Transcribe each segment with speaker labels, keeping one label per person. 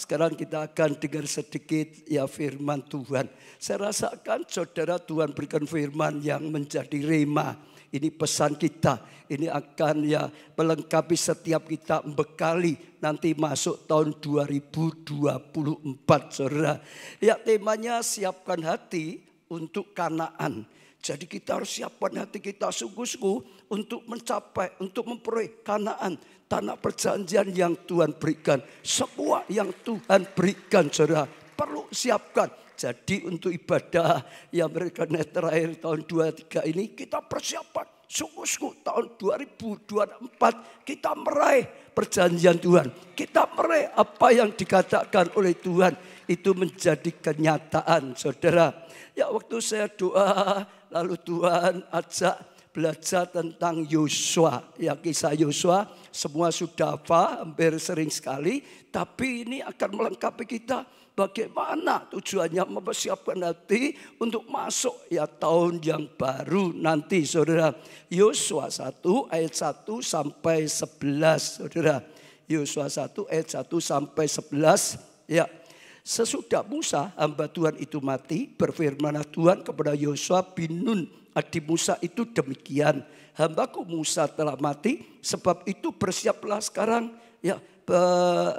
Speaker 1: sekarang kita akan dengar sedikit ya firman Tuhan. Saya rasakan saudara Tuhan berikan firman yang menjadi rema. Ini pesan kita, ini akan ya melengkapi setiap kita, bekali nanti masuk tahun 2024 saudara. Ya temanya siapkan hati untuk Kanaan. Jadi kita harus siapkan hati kita sungguh-sungguh untuk mencapai, untuk memperoleh Kanaan. Tanah perjanjian yang Tuhan berikan. Semua yang Tuhan berikan saudara perlu siapkan. Jadi untuk ibadah yang mereka terakhir tahun 23 ini kita persiapan. Sungguh-sungguh tahun 2024 kita meraih perjanjian Tuhan. Kita meraih apa yang dikatakan oleh Tuhan. Itu menjadi kenyataan saudara. Ya waktu saya doa lalu Tuhan ajak belajar tentang Yosua. Ya kisah Yosua semua sudah hafal, hampir sering sekali. Tapi ini akan melengkapi kita. Bagaimana tujuannya mempersiapkan hati untuk masuk ya tahun yang baru nanti saudara. Yosua 1 ayat 1 sampai 11 saudara. Yosua 1 ayat 1 sampai 11 ya. Sesudah Musa hamba Tuhan itu mati, berfirmanlah Tuhan kepada Yosua bin Nun adik Musa itu demikian. Hambaku Musa telah mati, sebab itu bersiaplah sekarang ya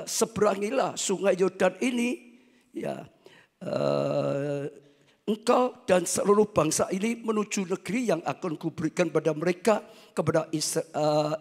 Speaker 1: seberangilah sungai Yordan ini. Ya, engkau dan seluruh bangsa ini menuju negeri yang akan kuberikan pada mereka, kepada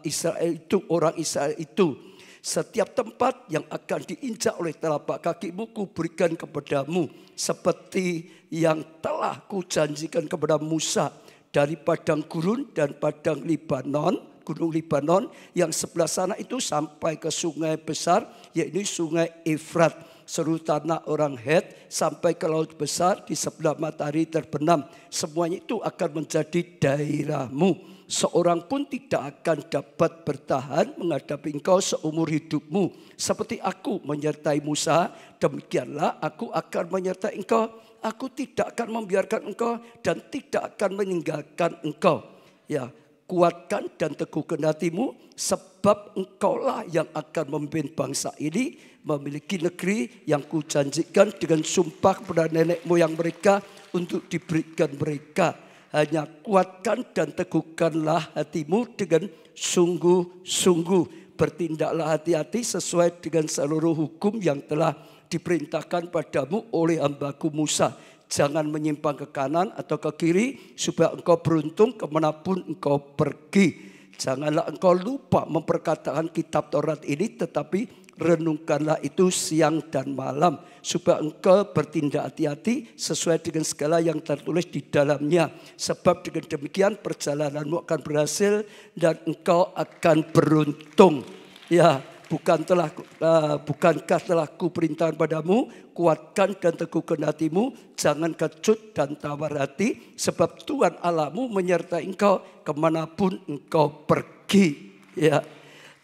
Speaker 1: Israel itu, orang Israel itu. Setiap tempat yang akan diinjak oleh telapak kakimu kuberikan kepadamu, seperti yang telah kujanjikan kepada Musa dari padang gurun dan padang Libanon, gunung Libanon yang sebelah sana itu sampai ke sungai besar, yaitu sungai Efrat. Seluruh tanah orang Het sampai ke laut besar di sebelah matahari terbenam. Semuanya itu akan menjadi daerahmu. Seorang pun tidak akan dapat bertahan menghadapi engkau seumur hidupmu. Seperti aku menyertai Musa, demikianlah aku akan menyertai engkau. Aku tidak akan membiarkan engkau dan tidak akan meninggalkan engkau. Ya, kuatkan dan teguhkan hatimu, sebab engkaulah yang akan memimpin bangsa ini memiliki negeri yang kujanjikan dengan sumpah kepada nenek moyang mereka untuk diberikan mereka. Hanya kuatkan dan teguhkanlah hatimu dengan sungguh-sungguh. Bertindaklah hati-hati sesuai dengan seluruh hukum yang telah diperintahkan padamu oleh hambaku Musa. Jangan menyimpang ke kanan atau ke kiri supaya engkau beruntung kemanapun engkau pergi. Janganlah engkau lupa memperkatakan kitab Taurat ini, tetapi renungkanlah itu siang dan malam supaya engkau bertindak hati-hati sesuai dengan segala yang tertulis di dalamnya. Sebab dengan demikian perjalananmu akan berhasil dan engkau akan beruntung. Ya, bukankah telah kuperintahkan padamu, kuatkan dan teguhkan hatimu, jangan kecut dan tawar hati, sebab Tuhan Allahmu menyertai engkau kemanapun engkau pergi. Ya.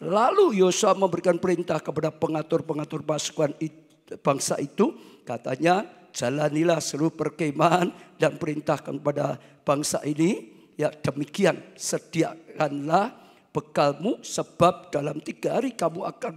Speaker 1: Lalu Yosua memberikan perintah kepada pengatur-pengatur pasukan bangsa itu. Katanya, jalanilah seluruh perkemahan dan perintahkan kepada bangsa ini. Ya demikian, sediakanlah bekalmu, sebab dalam 3 hari kamu akan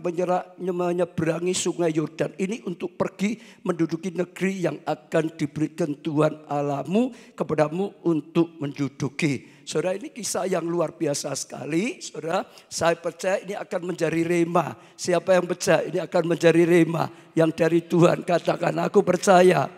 Speaker 1: menyeberangi sungai Yordan ini untuk pergi menduduki negeri yang akan diberikan Tuhan Allahmu kepadamu untuk menduduki. Saudara, ini kisah yang luar biasa sekali. Saudara, saya percaya ini akan menjadi rema. Siapa yang percaya ini akan menjadi rema yang dari Tuhan? Katakan, aku percaya.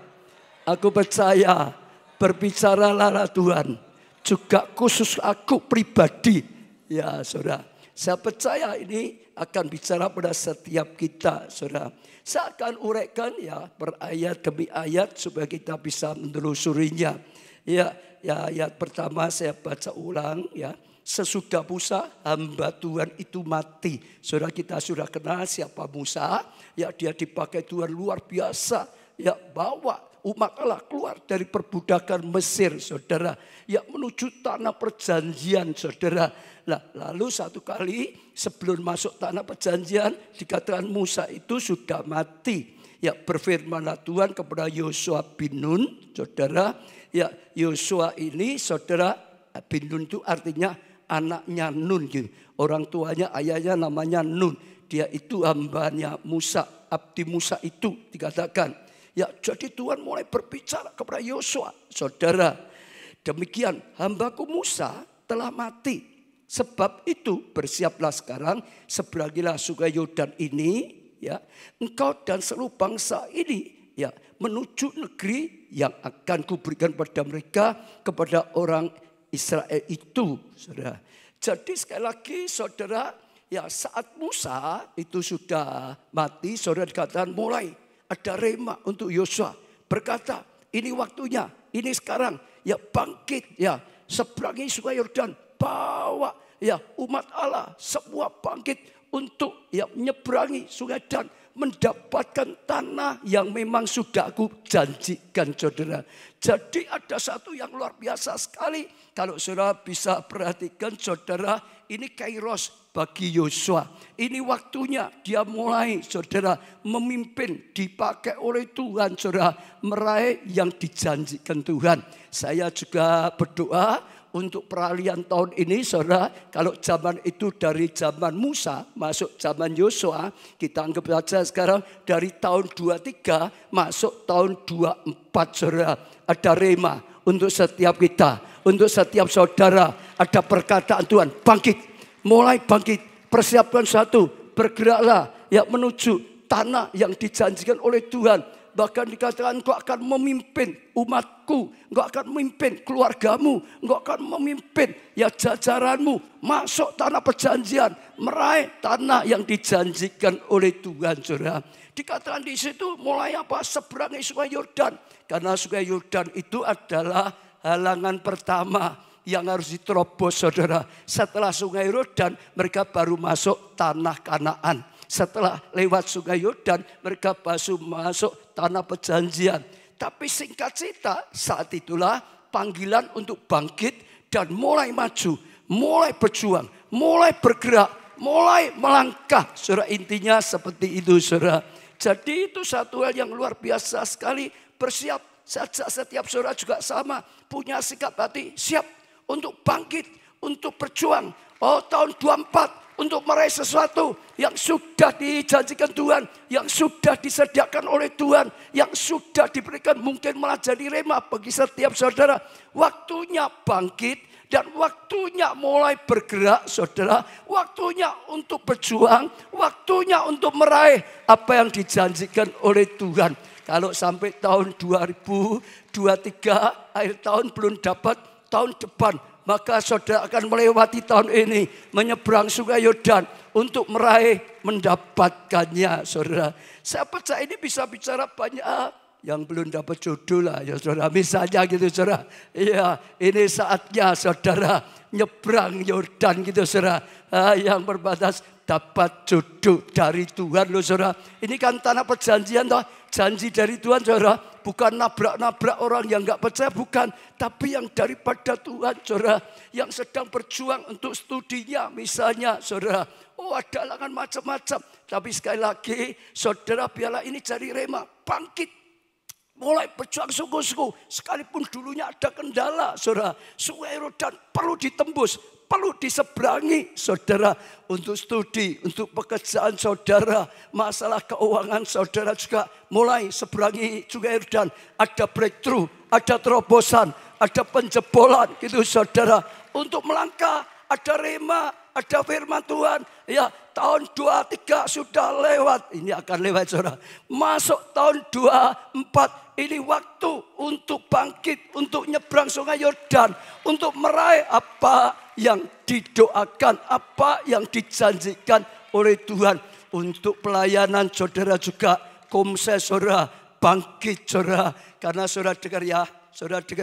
Speaker 1: Aku percaya. Berbicaralah Tuhan. Juga khusus aku pribadi. Ya saudara, saya percaya ini akan bicara pada setiap kita saudara. Saya akan uraikan ya per ayat demi ayat supaya kita bisa menelusurinya. Ya, ayat pertama saya baca ulang ya. Sesudah Musa hamba Tuhan itu mati. Saudara, kita sudah kenal siapa Musa. Ya, dia dipakai Tuhan luar biasa. Ya, bawa umat Allah keluar dari perbudakan Mesir saudara. Ya, menuju tanah perjanjian saudara. Lalu satu kali sebelum masuk tanah perjanjian dikatakan Musa itu sudah mati. Ya, berfirmanlah Tuhan kepada Yosua bin Nun saudara. Ya, Yosua ini saudara bin Nun itu artinya anaknya Nun. Orang tuanya ayahnya namanya Nun. dia itu hambanya Musa, abdi Musa itu dikatakan. Ya, jadi Tuhan mulai berbicara kepada Yosua, saudara, demikian hambaku Musa telah mati. Sebab itu bersiaplah sekarang, seberangilah sungai Yordan ini, ya, engkau dan seluruh bangsa ini, ya, menuju negeri yang akan kuberikan pada mereka, kepada orang Israel itu, saudara. Jadi sekali lagi, saudara, ya, saat Musa itu sudah mati, saudara, dikatakan mulai ada rema untuk Yosua, berkata, ini waktunya, ini sekarang, ya, bangkit, ya, seberangi sungai Yordan, bawa, ya, umat Allah semua bangkit untuk, ya, menyeberangi sungai dan mendapatkan tanah yang memang sudah aku janjikan, saudara. Jadi ada satu yang luar biasa sekali, kalau saudara bisa perhatikan, saudara, ini kairos bagi Yosua. Ini waktunya dia mulai, saudara, memimpin, dipakai oleh Tuhan, saudara, meraih yang dijanjikan Tuhan. Saya juga berdoa untuk peralihan tahun ini, saudara, kalau zaman itu dari zaman Musa masuk zaman Yosua, kita anggap saja sekarang dari tahun 23 masuk tahun 24, saudara. Ada rema untuk setiap kita, untuk setiap saudara. Ada perkataan Tuhan, bangkit, mulai bangkit, persiapkan satu, bergeraklah, ya, menuju tanah yang dijanjikan oleh Tuhan. Bahkan dikatakan engkau akan memimpin umatku, engkau akan memimpin keluargamu, engkau akan memimpin, ya, jajaranmu masuk tanah perjanjian, meraih tanah yang dijanjikan oleh Tuhan, saudara. Dikatakan di situ mulai apa? Seberangi sungai Yordan. Karena sungai Yordan itu adalah halangan pertama yang harus diterobos, saudara. Setelah sungai Yordan mereka baru masuk tanah Kanaan. Setelah lewat sungai Yordan mereka baru masuk tanah perjanjian. Tapi singkat cerita, saat itulah panggilan untuk bangkit dan mulai maju, mulai berjuang, mulai bergerak, mulai melangkah. Saudara, intinya seperti itu, saudara. Jadi itu satu hal yang luar biasa sekali. Bersiap saja, setiap saudara juga sama, punya sikap hati siap untuk bangkit, untuk berjuang. Oh, tahun 24 untuk meraih sesuatu yang sudah dijanjikan Tuhan, yang sudah disediakan oleh Tuhan, yang sudah diberikan, mungkin malah jadi rema bagi setiap saudara. Waktunya bangkit dan waktunya mulai bergerak, saudara. Waktunya untuk berjuang, waktunya untuk meraih apa yang dijanjikan oleh Tuhan. Kalau sampai tahun 2023 akhir tahun belum dapat, tahun depan maka saudara akan melewati tahun ini, menyeberang sungai Yordan untuk meraih, mendapatkannya, saudara. Saya percaya ini bisa bicara banyak yang belum dapat jodoh lah, ya, saudara. Misalnya gitu, saudara. Iya, ini saatnya saudara nyebrang Yordan gitu, saudara. Yang berbatas dapat jodoh dari Tuhan loh, saudara. Ini kan tanah perjanjian toh, janji dari Tuhan, saudara. Bukan nabrak-nabrak orang yang gak percaya, bukan. Tapi yang daripada Tuhan, saudara. Yang sedang berjuang untuk studinya misalnya, saudara. Oh, ada halangan macam-macam. Tapi sekali lagi, saudara, biarlah ini jadi rema. Bangkit, mulai berjuang sungguh-sungguh. Sekalipun dulunya ada kendala, saudara. Sungai Yordan perlu ditembus, perlu diseberangi, saudara. Untuk studi, untuk pekerjaan saudara, masalah keuangan saudara juga mulai seberangi sungai Yordan. Ada breakthrough, ada terobosan, ada penjebolan gitu, saudara. Untuk melangkah, ada rema, ada firman Tuhan. Ya, tahun 23 sudah lewat. Ini akan lewat, saudara. Masuk tahun 24. Ini waktu untuk bangkit, untuk nyebrang sungai Yordan, untuk meraih apa yang didoakan, apa yang dijanjikan oleh Tuhan. Untuk pelayanan saudara juga, komsel saudara, bangkit saudara. Karena saudara dengar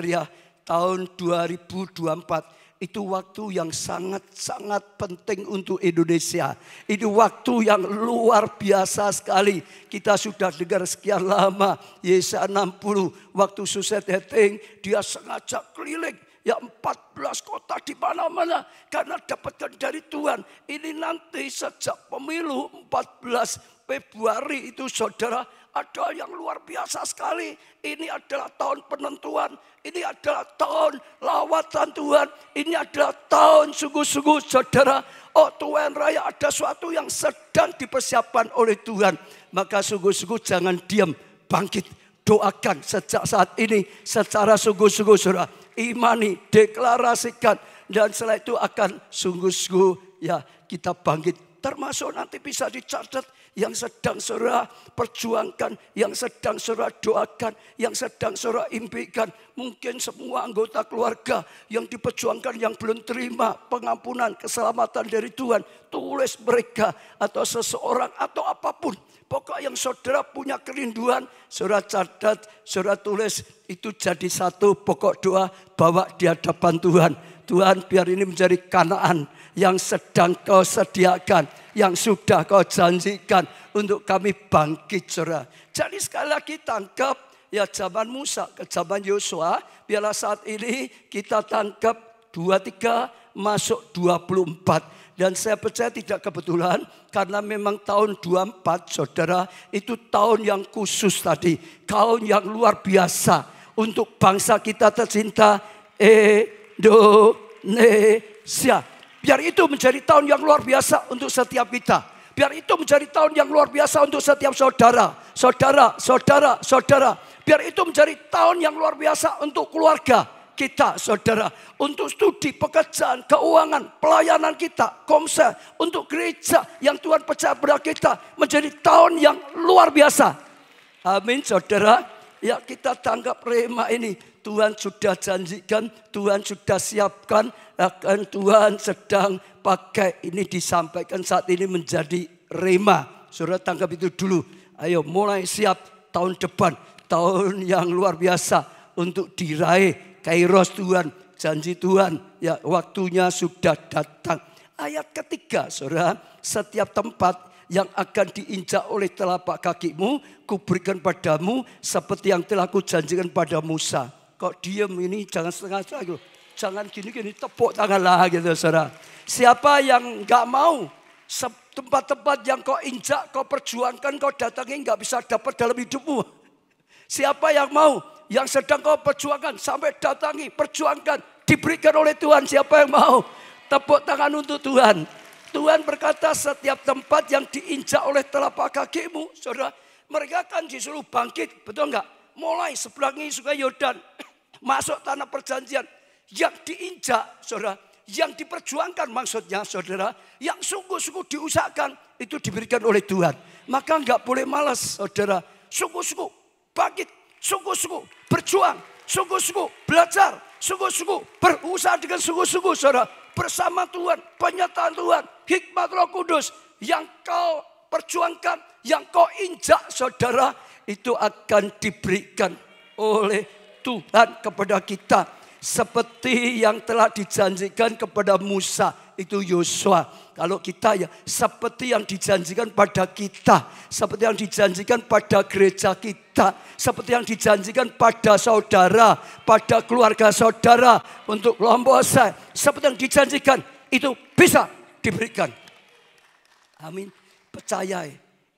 Speaker 1: ya, tahun 2024 itu waktu yang sangat-sangat penting untuk Indonesia. Ini waktu yang luar biasa sekali. Kita sudah dengar sekian lama. Yesaya 60, waktu Suset Heting, dia sengaja keliling. Ya 14 kota di mana-mana. Karena dapatkan dari Tuhan. Ini nanti sejak pemilu 14 Februari itu, saudara, ada yang luar biasa sekali. Ini adalah tahun penentuan. Ini adalah tahun lawatan Tuhan. Ini adalah tahun sungguh-sungguh saudara. Oh Tuhan Raya, ada sesuatu yang sedang dipersiapkan oleh Tuhan. Maka sungguh-sungguh jangan diam, bangkit. Doakan sejak saat ini secara sungguh-sungguh saudara. Imani, deklarasikan. Dan setelah itu akan sungguh-sungguh ya kita bangkit. Termasuk nanti bisa dicatat yang sedang saudara perjuangkan, yang sedang saudara doakan, yang sedang saudara impikan. Mungkin semua anggota keluarga yang diperjuangkan yang belum terima pengampunan, keselamatan dari Tuhan. Tulis mereka atau seseorang atau apapun. Pokok yang saudara punya kerinduan, saudara catat, saudara tulis. Itu jadi satu pokok doa bawa di hadapan Tuhan. Tuhan biar ini menjadi Kanaan yang sedang kau sediakan, yang sudah kau janjikan untuk kami bangkit saudara. Jadi sekali lagi tangkap ya zaman Musa ke zaman Yosua. Biarlah saat ini kita tangkap 23 masuk 24. Dan saya percaya tidak kebetulan karena memang tahun 24 saudara itu tahun yang khusus tadi. Tahun yang luar biasa untuk bangsa kita tercinta Indonesia. Biar itu menjadi tahun yang luar biasa untuk setiap kita. Biar itu menjadi tahun yang luar biasa untuk setiap saudara. Saudara. Biar itu menjadi tahun yang luar biasa untuk keluarga kita, saudara. Untuk studi, pekerjaan, keuangan, pelayanan kita, komsel. Untuk gereja yang Tuhan percaya pada kita. Menjadi tahun yang luar biasa. Amin, saudara. Ya kita tanggap rema ini. Tuhan sudah janjikan, Tuhan sudah siapkan, akan Tuhan sedang pakai ini disampaikan saat ini menjadi rema. Saudara tangkap itu dulu. Ayo mulai siap tahun depan, tahun yang luar biasa untuk diraih kairos Tuhan, janji Tuhan. Ya waktunya sudah datang. Ayat ketiga, saudara, setiap tempat yang akan diinjak oleh telapak kakimu, kuberikan padamu seperti yang telah kujanjikan pada Musa. Kok diem ini jangan setengah-setengah. Jangan gini-gini tepuk tangan lah gitu saudara. Siapa yang gak mau tempat-tempat yang kau injak, kau perjuangkan, kau datangi gak bisa dapat dalam hidupmu. Siapa yang mau yang sedang kau perjuangkan sampai datangi, perjuangkan, diberikan oleh Tuhan. Siapa yang mau? Tepuk tangan untuk Tuhan. Tuhan berkata setiap tempat yang diinjak oleh telapak kakimu, saudara, mereka akan disuruh bangkit, betul enggak? Mulai seberangi sungai Yordan, masuk tanah perjanjian, yang diinjak, saudara, yang diperjuangkan maksudnya, saudara, yang sungguh-sungguh diusahakan, itu diberikan oleh Tuhan. Maka enggak boleh malas, saudara, sungguh-sungguh bangkit, sungguh-sungguh berjuang, sungguh-sungguh belajar, sungguh-sungguh berusaha dengan sungguh-sungguh, saudara. Bersama Tuhan, penyertaan Tuhan, hikmat Roh Kudus yang kau perjuangkan, yang kau injak saudara, itu akan diberikan oleh Tuhan kepada kita. Seperti yang telah dijanjikan kepada Musa, itu Yosua. Kalau kita ya seperti yang dijanjikan pada kita, seperti yang dijanjikan pada gereja kita, seperti yang dijanjikan pada saudara, pada keluarga saudara, untuk kelompok saya, seperti yang dijanjikan itu bisa diberikan. Amin. Percaya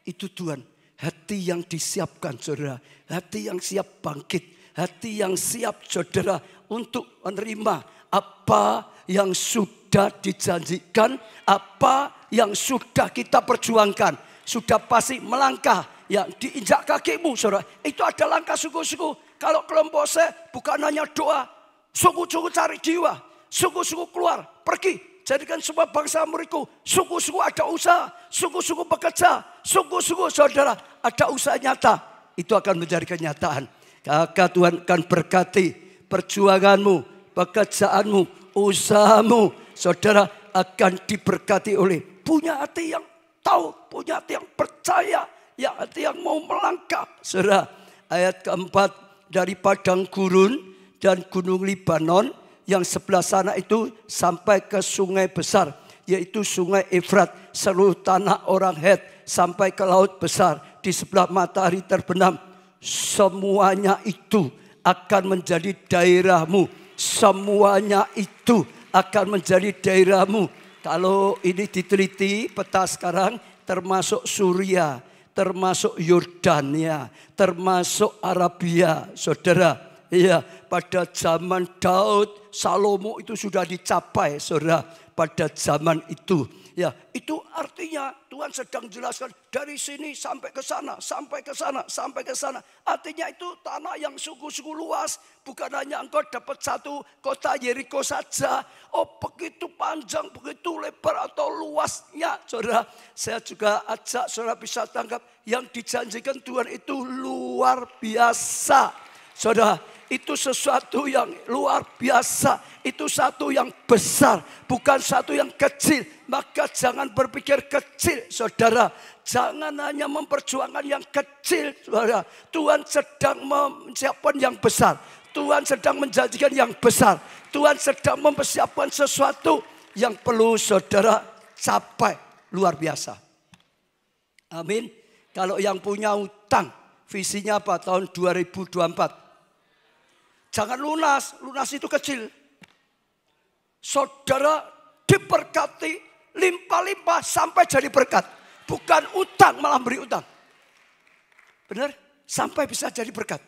Speaker 1: itu Tuhan. Hati yang disiapkan saudara, hati yang siap bangkit, hati yang siap saudara untuk menerima apa yang sudah dijanjikan, apa yang sudah kita perjuangkan. Sudah pasti melangkah yang diinjak kakimu saudara. Itu ada langkah sungguh-sungguh. Kalau kelompok saya bukan hanya doa, sungguh-sungguh cari jiwa, sungguh-sungguh keluar, pergi. Jadikan semua bangsa muridku, sungguh-sungguh ada usaha, sungguh-sungguh bekerja, sungguh-sungguh saudara ada usaha nyata. Itu akan menjadi kenyataan. Maka Tuhan akan berkati perjuanganmu, pekerjaanmu, usahamu. Saudara akan diberkati oleh punya hati yang tahu, punya hati yang percaya, yang hati yang mau melangkah. Saudara, ayat keempat, dari padang gurun dan gunung Libanon yang sebelah sana itu sampai ke sungai besar, yaitu sungai Efrat, seluruh tanah orang Het sampai ke laut besar di sebelah matahari terbenam. Semuanya itu akan menjadi daerahmu. Semuanya itu akan menjadi daerahmu. Kalau ini diteliti peta sekarang termasuk Suriah, termasuk Yordania, termasuk Arabia, saudara. Iya, pada zaman Daud, Salomo itu sudah dicapai, saudara, pada zaman itu. Ya, itu artinya Tuhan sedang jelaskan dari sini sampai ke sana, sampai ke sana, sampai ke sana. Artinya itu tanah yang sungguh-sungguh luas. Bukan hanya engkau dapat satu kota Yeriko saja. Oh, begitu panjang, begitu lebar atau luasnya. Saudara, saya juga ajak saudara bisa tangkap yang dijanjikan Tuhan itu luar biasa. Saudara, itu sesuatu yang luar biasa. Itu satu yang besar, bukan satu yang kecil. Maka jangan berpikir kecil, saudara. Jangan hanya memperjuangkan yang kecil, saudara. Tuhan sedang mempersiapkan yang besar. Tuhan sedang menjanjikan yang besar. Tuhan sedang mempersiapkan sesuatu yang perlu saudara capai. Luar biasa. Amin. Kalau yang punya utang, visinya apa? Tahun 2024. Jangan lunas, lunas itu kecil. Saudara diberkati limpah-limpah sampai jadi berkat. Bukan utang malah beri utang. Benar? Sampai bisa jadi berkat.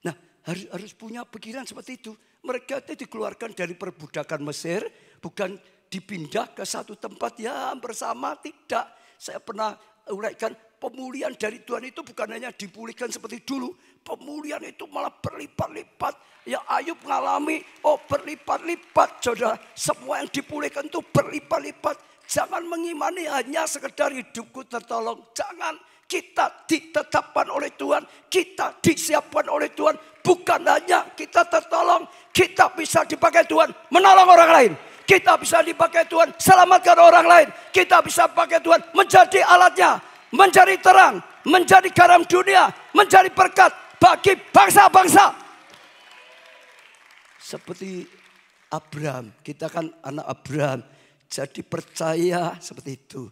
Speaker 1: Nah, harus punya pikiran seperti itu. Mereka itu dikeluarkan dari perbudakan Mesir. Bukan dipindah ke satu tempat yang bersama. Tidak. Saya pernah uraikan pemulihan dari Tuhan itu bukan hanya dipulihkan seperti dulu. Pemulihan itu malah berlipat-lipat. Ya Ayub mengalami, berlipat-lipat. Saudara, semua yang dipulihkan itu berlipat-lipat. Jangan mengimani hanya sekedar hidupku tertolong. Jangan, kita ditetapkan oleh Tuhan. Kita disiapkan oleh Tuhan. Bukan hanya kita tertolong. Kita bisa dipakai Tuhan menolong orang lain. Kita bisa dipakai Tuhan selamatkan orang lain. Kita bisa pakai Tuhan menjadi alatnya. Menjadi terang. Menjadi garam dunia. Menjadi berkat bagi bangsa-bangsa. Seperti Abraham. Kita kan anak Abraham. Jadi percaya seperti itu.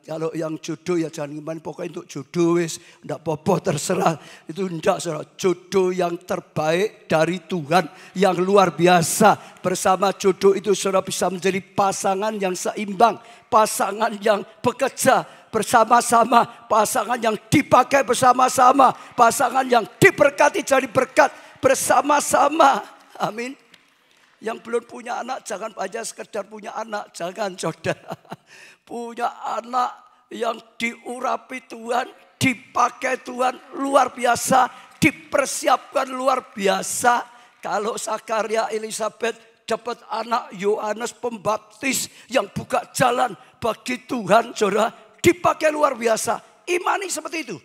Speaker 1: Kalau yang jodoh ya jangan gimana. Pokoknya untuk jodoh wis. Tidak apa-apa terserah. Itu tidak saudara. Jodoh yang terbaik dari Tuhan. Yang luar biasa. Bersama jodoh itu saudara bisa menjadi pasangan yang seimbang. Pasangan yang bekerja bersama-sama. Pasangan yang dipakai bersama-sama. Pasangan yang diberkati jadi berkat bersama-sama. Amin. Yang belum punya anak jangan aja sekedar punya anak. Jangan saudara. Punya anak yang diurapi Tuhan. Dipakai Tuhan luar biasa. Dipersiapkan luar biasa. Kalau Zakaria Elizabeth dapat anak Yohanes Pembaptis. Yang buka jalan bagi Tuhan saudara. Dipakai luar biasa. Imani seperti itu.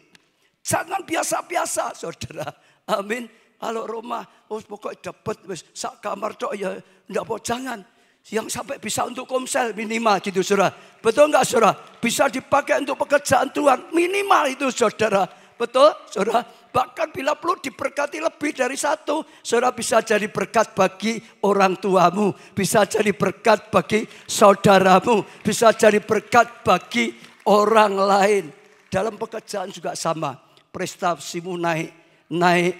Speaker 1: Jangan biasa-biasa saudara. Amin. Kalau Roma, pokoknya dapat sak kamar tok ya enggak mau jangan. Yang sampai bisa untuk komsel minimal gitu saudara. Betul enggak saudara? Bisa dipakai untuk pekerjaan Tuhan minimal itu saudara. Betul saudara? Bahkan bila perlu diberkati lebih dari satu. Saudara bisa jadi berkat bagi orang tuamu. Bisa jadi berkat bagi saudaramu. Bisa jadi berkat bagi orang lain. Dalam pekerjaan juga sama. Prestasimu naik, naik,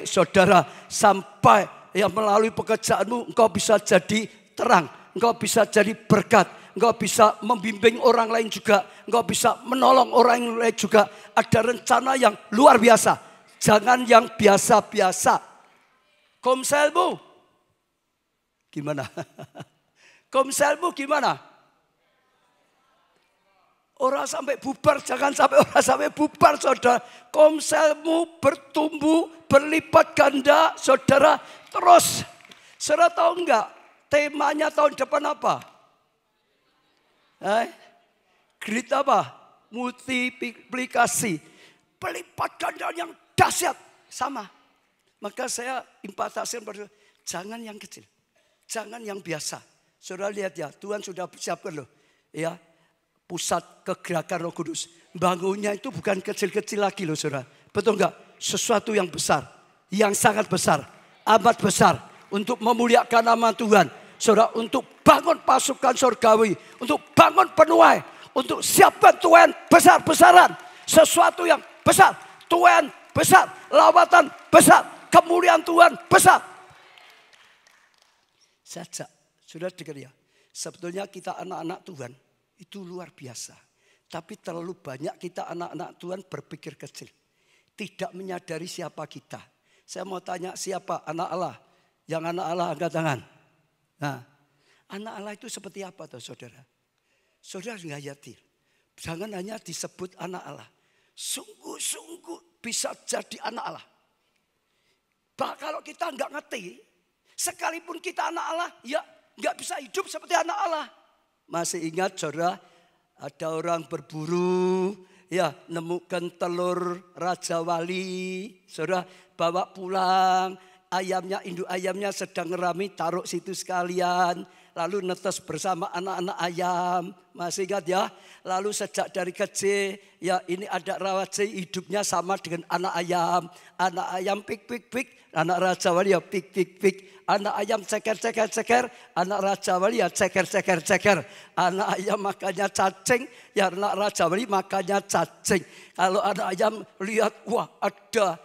Speaker 1: saudara. Sampai yang melalui pekerjaanmu engkau bisa jadi terang. Engkau bisa jadi berkat. Engkau bisa membimbing orang lain juga. Engkau bisa menolong orang lain juga. Ada rencana yang luar biasa. Jangan yang biasa-biasa. Komselmu gimana? Komselmu gimana? Orang sampai bubar, jangan sampai orang sampai bubar saudara. Komselmu bertumbuh, berlipat ganda saudara. Terus, saudara tahu enggak temanya tahun depan apa? Grid apa? Multiplikasi. Berlipat ganda yang dahsyat. Sama. Maka saya impatasikan pada jangan yang kecil. Jangan yang biasa. Saudara lihat ya, Tuhan sudah siapkan loh. Ya. Pusat kegerakan Roh Kudus. Bangunnya itu bukan kecil-kecil lagi loh saudara. Betul enggak? Sesuatu yang besar. Yang sangat besar. Amat besar. Untuk memuliakan nama Tuhan. Saudara, untuk bangun pasukan surgawi. Untuk bangun penuai. Untuk siapkan Tuhan besar-besaran. Sesuatu yang besar. Tuhan besar. Lawatan besar. Kemuliaan Tuhan besar. Saja. Sudah dengar ya. Sebetulnya kita anak-anak Tuhan. Itu luar biasa. Tapi terlalu banyak kita anak-anak Tuhan berpikir kecil. Tidak menyadari siapa kita. Saya mau tanya siapa anak Allah? Yang anak Allah angkat tangan. Nah, anak Allah itu seperti apa toh saudara? Saudara nggak yakin. Jangan hanya disebut anak Allah. Sungguh-sungguh bisa jadi anak Allah. Bah kalau kita nggak ngerti, sekalipun kita anak Allah, ya nggak bisa hidup seperti anak Allah. Masih ingat saudara, ada orang berburu, ya nemukan telur Raja Wali, saudara bawa pulang, ayamnya, induk ayamnya sedang ngerami, taruh situ sekalian. Lalu netes bersama anak-anak ayam. Masih ingat ya? Lalu sejak dari kecil, ya ini ada Raja hidupnya sama dengan anak ayam. Anak ayam pik pik pik, anak Raja Wali ya pik pik pik. Anak ayam ceker ceker ceker, anak Raja Wali ya ceker ceker ceker. Anak ayam makannya cacing, ya anak Raja Wali makannya cacing. Kalau anak ayam lihat, wah ada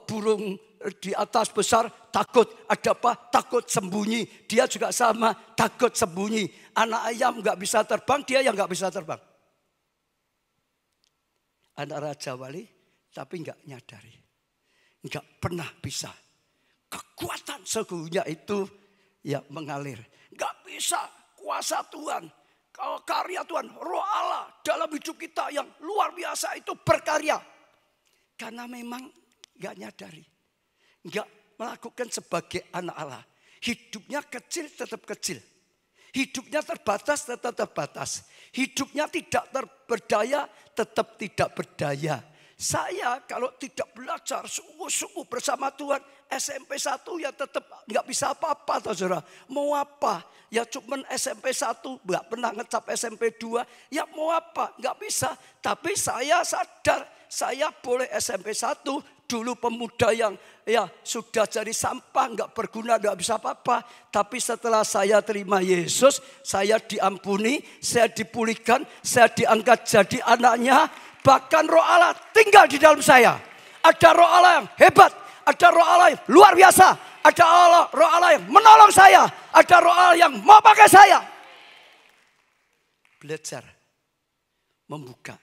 Speaker 1: burung di atas besar, takut. Ada apa? Takut sembunyi. Dia juga sama, takut sembunyi. Anak ayam nggak bisa terbang, dia yang nggak bisa terbang. Anak Raja Wali, tapi nggak nyadari, nggak pernah bisa. Kekuatan sesungguhnya itu ya mengalir. Nggak bisa kuasa Tuhan, karya Tuhan, Roh Allah dalam hidup kita yang luar biasa itu berkarya. Karena memang nggak nyadari. Enggak melakukan sebagai anak Allah. Hidupnya kecil tetap kecil. Hidupnya terbatas tetap terbatas. Hidupnya tidak berdaya tetap tidak berdaya. Saya kalau tidak belajar sungguh-sungguh bersama Tuhan, SMP 1 ya tetap enggak bisa apa-apa saudara. Mau apa? Ya cuman SMP 1, enggak pernah ngecap SMP 2. Ya mau apa? Enggak bisa. Tapi saya sadar, saya boleh SMP 1 dulu pemuda yang ya sudah jadi sampah, enggak berguna, enggak bisa apa-apa. Tapi setelah saya terima Yesus, saya diampuni, saya dipulihkan, saya diangkat jadi anaknya. Bahkan Roh Allah tinggal di dalam saya. Ada Roh Allah yang hebat, ada Roh Allah yang luar biasa, ada Roh Allah yang menolong saya, ada Roh Allah yang mau pakai saya. Belajar, membuka,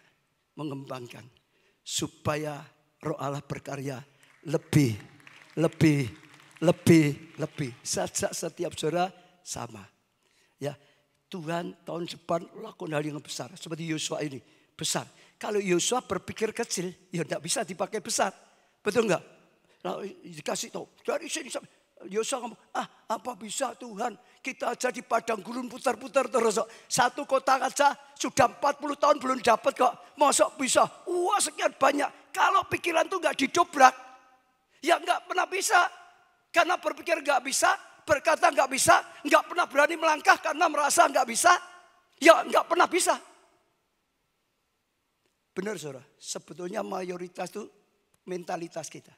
Speaker 1: mengembangkan, supaya Roh Allah berkarya lebih. Sejak setiap saudara sama. Ya, Tuhan tahun depan lakukan hal yang besar. Seperti Yosua ini, besar. Kalau Yosua berpikir kecil, ya tidak bisa dipakai besar. Betul enggak? Nah, dikasih tahu, dari sini Yosua ngomong, apa bisa Tuhan? Kita aja di padang gurun putar-putar terus. Satu kotak aja sudah 40 tahun belum dapat kok. Masa bisa? Wah sekian banyak. Kalau pikiran tuh enggak didobrak, ya enggak pernah bisa. Karena berpikir enggak bisa, berkata enggak bisa, enggak pernah berani melangkah karena merasa enggak bisa. Ya enggak pernah bisa. Benar saudara, sebetulnya mayoritas itu mentalitas kita.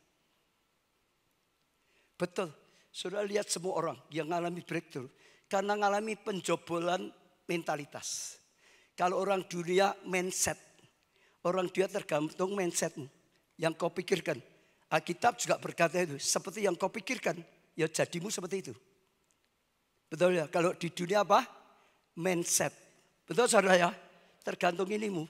Speaker 1: Betul, saudara lihat semua orang yang mengalami breakthrough. Karena mengalami penjobolan mentalitas. Kalau orang dunia mindset. Orang dia tergantung mindset yang kau pikirkan. Alkitab juga berkata itu, seperti yang kau pikirkan, ya jadimu seperti itu. Betul ya, kalau di dunia apa? Mindset. Betul saudara ya, tergantung inimu.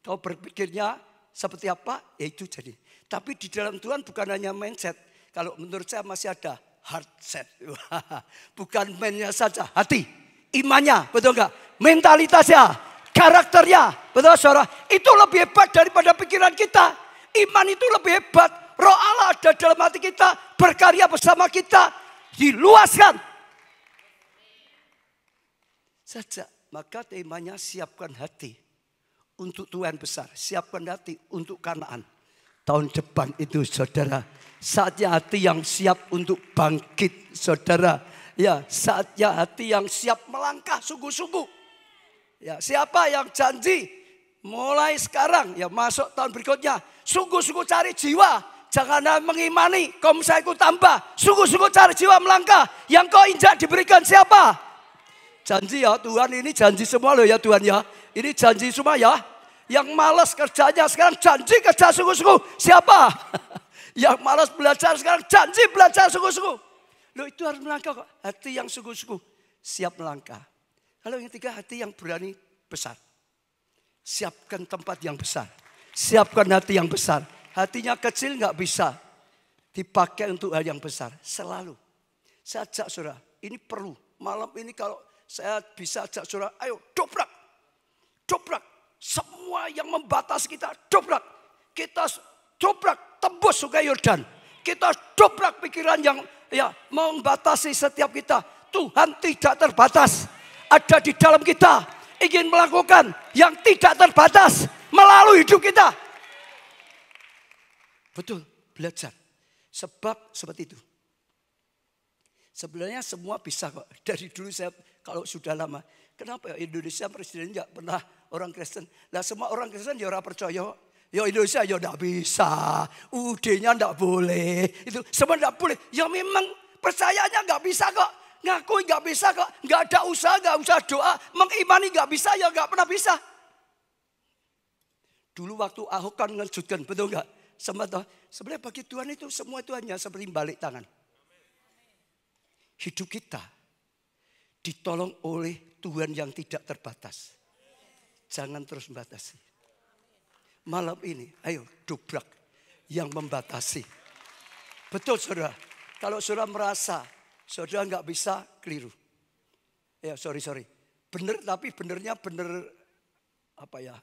Speaker 1: Kau berpikirnya seperti apa, ya itu jadi. Tapi di dalam Tuhan bukan hanya mindset. Kalau menurut saya masih ada heart set. Bukan mainnya saja, hati. Imannya, betul enggak? Mentalitasnya, karakternya. Betul saudara? Itu lebih hebat daripada pikiran kita. Iman itu lebih hebat. Roh Allah ada dalam hati kita. Berkarya bersama kita. Diluaskan. Saja. Maka temanya siapkan hati. Untuk Tuhan besar, siapkan hati untuk Kanaan. Tahun depan itu saudara, saatnya hati yang siap untuk bangkit saudara. Ya, saatnya hati yang siap melangkah sungguh-sungguh. Ya, siapa yang janji mulai sekarang ya masuk tahun berikutnya, sungguh-sungguh cari jiwa. Jangan mengimani, kau saya ikut tambah. Sungguh-sungguh cari jiwa melangkah. Yang kau injak diberikan siapa? Janji ya Tuhan, ini janji semua loh ya Tuhan ya. Ini janji semua ya. Yang malas kerjanya sekarang janji kerja sungguh-sungguh. Siapa? Yang malas belajar sekarang janji belajar sungguh-sungguh. Loh itu harus melangkah kok. Hati yang sungguh-sungguh siap melangkah. Kalau yang ketiga hati yang berani besar. Siapkan tempat yang besar. Siapkan hati yang besar. Hatinya kecil nggak bisa dipakai untuk hal yang besar. Selalu. Saya ajak saudara, ini perlu. Malam ini kalau saya bisa ajak saudara, ayo dobrak. Dobrak. Semua yang membatasi kita, dobrak. Kita dobrak, tembus sungai Yordan. Kita dobrak pikiran yang membatasi setiap kita. Tuhan tidak terbatas. Ada di dalam kita. Ingin melakukan yang tidak terbatas melalui hidup kita. Betul, belajar. Sebab seperti itu. Sebenarnya semua bisa kok. Dari dulu saya kalau sudah lama. Kenapa ya Indonesia presiden tidak pernah orang Kristen. Lah semua orang Kristen ya orang percaya. Ya Indonesia ya tidak bisa. UD-nya tidak boleh. Itu semua tidak boleh. Ya memang percayanya nggak bisa kok. Ngakui nggak bisa kok. Nggak ada usaha, nggak usah doa. Mengimani nggak bisa ya nggak pernah bisa. Dulu waktu Ahok kan ngejutkan, betul nggak? Sebenarnya bagi Tuhan itu semua itu hanya seperti balik tangan. Hidup kita ditolong oleh Tuhan yang tidak terbatas. Jangan terus membatasi. Malam ini, ayo dobrak yang membatasi. Betul saudara. Kalau saudara merasa saudara nggak bisa, keliru. Ya sorry. Bener tapi benernya bener apa ya?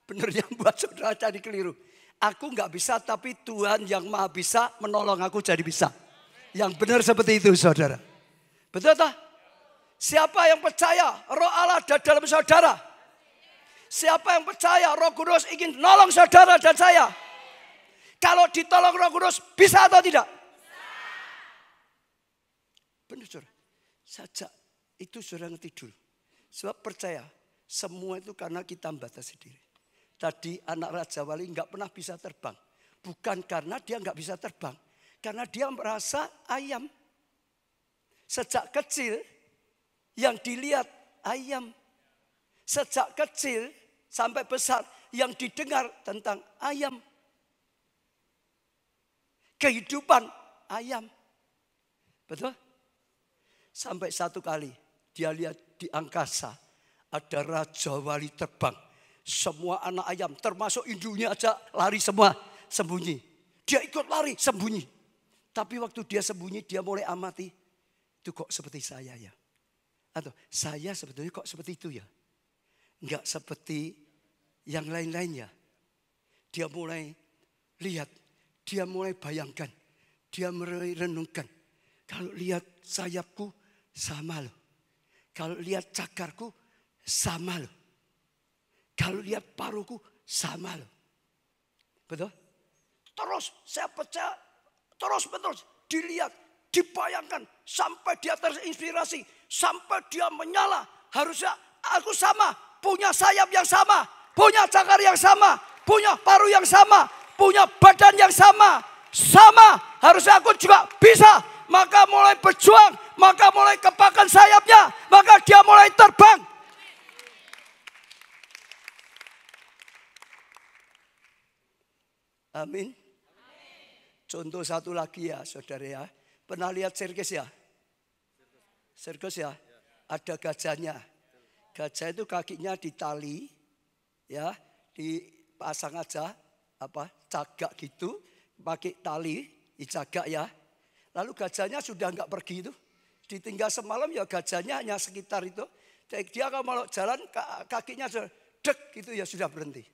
Speaker 1: Benernya buat saudara jadi keliru. Aku nggak bisa tapi Tuhan yang maha bisa menolong aku jadi bisa. Yang benar seperti itu saudara. Betul tak? Siapa yang percaya Roh Allah ada dalam saudara? Siapa yang percaya Roh Kudus ingin nolong saudara dan saya? Kalau ditolong Roh Kudus bisa atau tidak? Benar saudara. Sajak itu saudara ngerti dulu. Sebab percaya semua itu karena kita membatasi diri. Tadi anak Raja Wali nggak pernah bisa terbang. Bukan karena dia nggak bisa terbang. Karena dia merasa ayam. Sejak kecil yang dilihat ayam. Sejak kecil sampai besar yang didengar tentang ayam. Kehidupan ayam. Betul? Sampai satu kali dia lihat di angkasa ada Raja Wali terbang. Semua anak ayam termasuk induknya aja lari semua sembunyi. Dia ikut lari sembunyi. Tapi waktu dia sembunyi dia mulai amati. Itu kok seperti saya ya. Atau saya sebetulnya kok seperti itu ya. Enggak seperti yang lain-lainnya. Dia mulai lihat. Dia mulai bayangkan. Dia mulai renungkan. Kalau lihat sayapku sama loh. Kalau lihat cakarku sama loh. Kalau lihat paruhku sama loh. Betul? Terus saya percaya. Terus dilihat. Dibayangkan. Sampai dia terinspirasi. Sampai dia menyala. Harusnya aku sama. Punya sayap yang sama. Punya cakar yang sama. Punya paruh yang sama. Punya badan yang sama. Sama. Harusnya aku juga bisa. Maka mulai berjuang. Maka mulai kepakan sayapnya. Maka dia mulai terbang. Amin. Contoh satu lagi ya saudara ya. Pernah lihat sirkus ya? Sirkus ya? Ada gajahnya. Gajah itu kakinya ditali. Ya, dipasang aja. Cagak gitu. Pakai tali, dicagak ya. Lalu gajahnya sudah enggak pergi itu. Ditinggal semalam ya gajahnya hanya sekitar itu. Dia kalau mau jalan kakinya dek gitu ya sudah berhenti.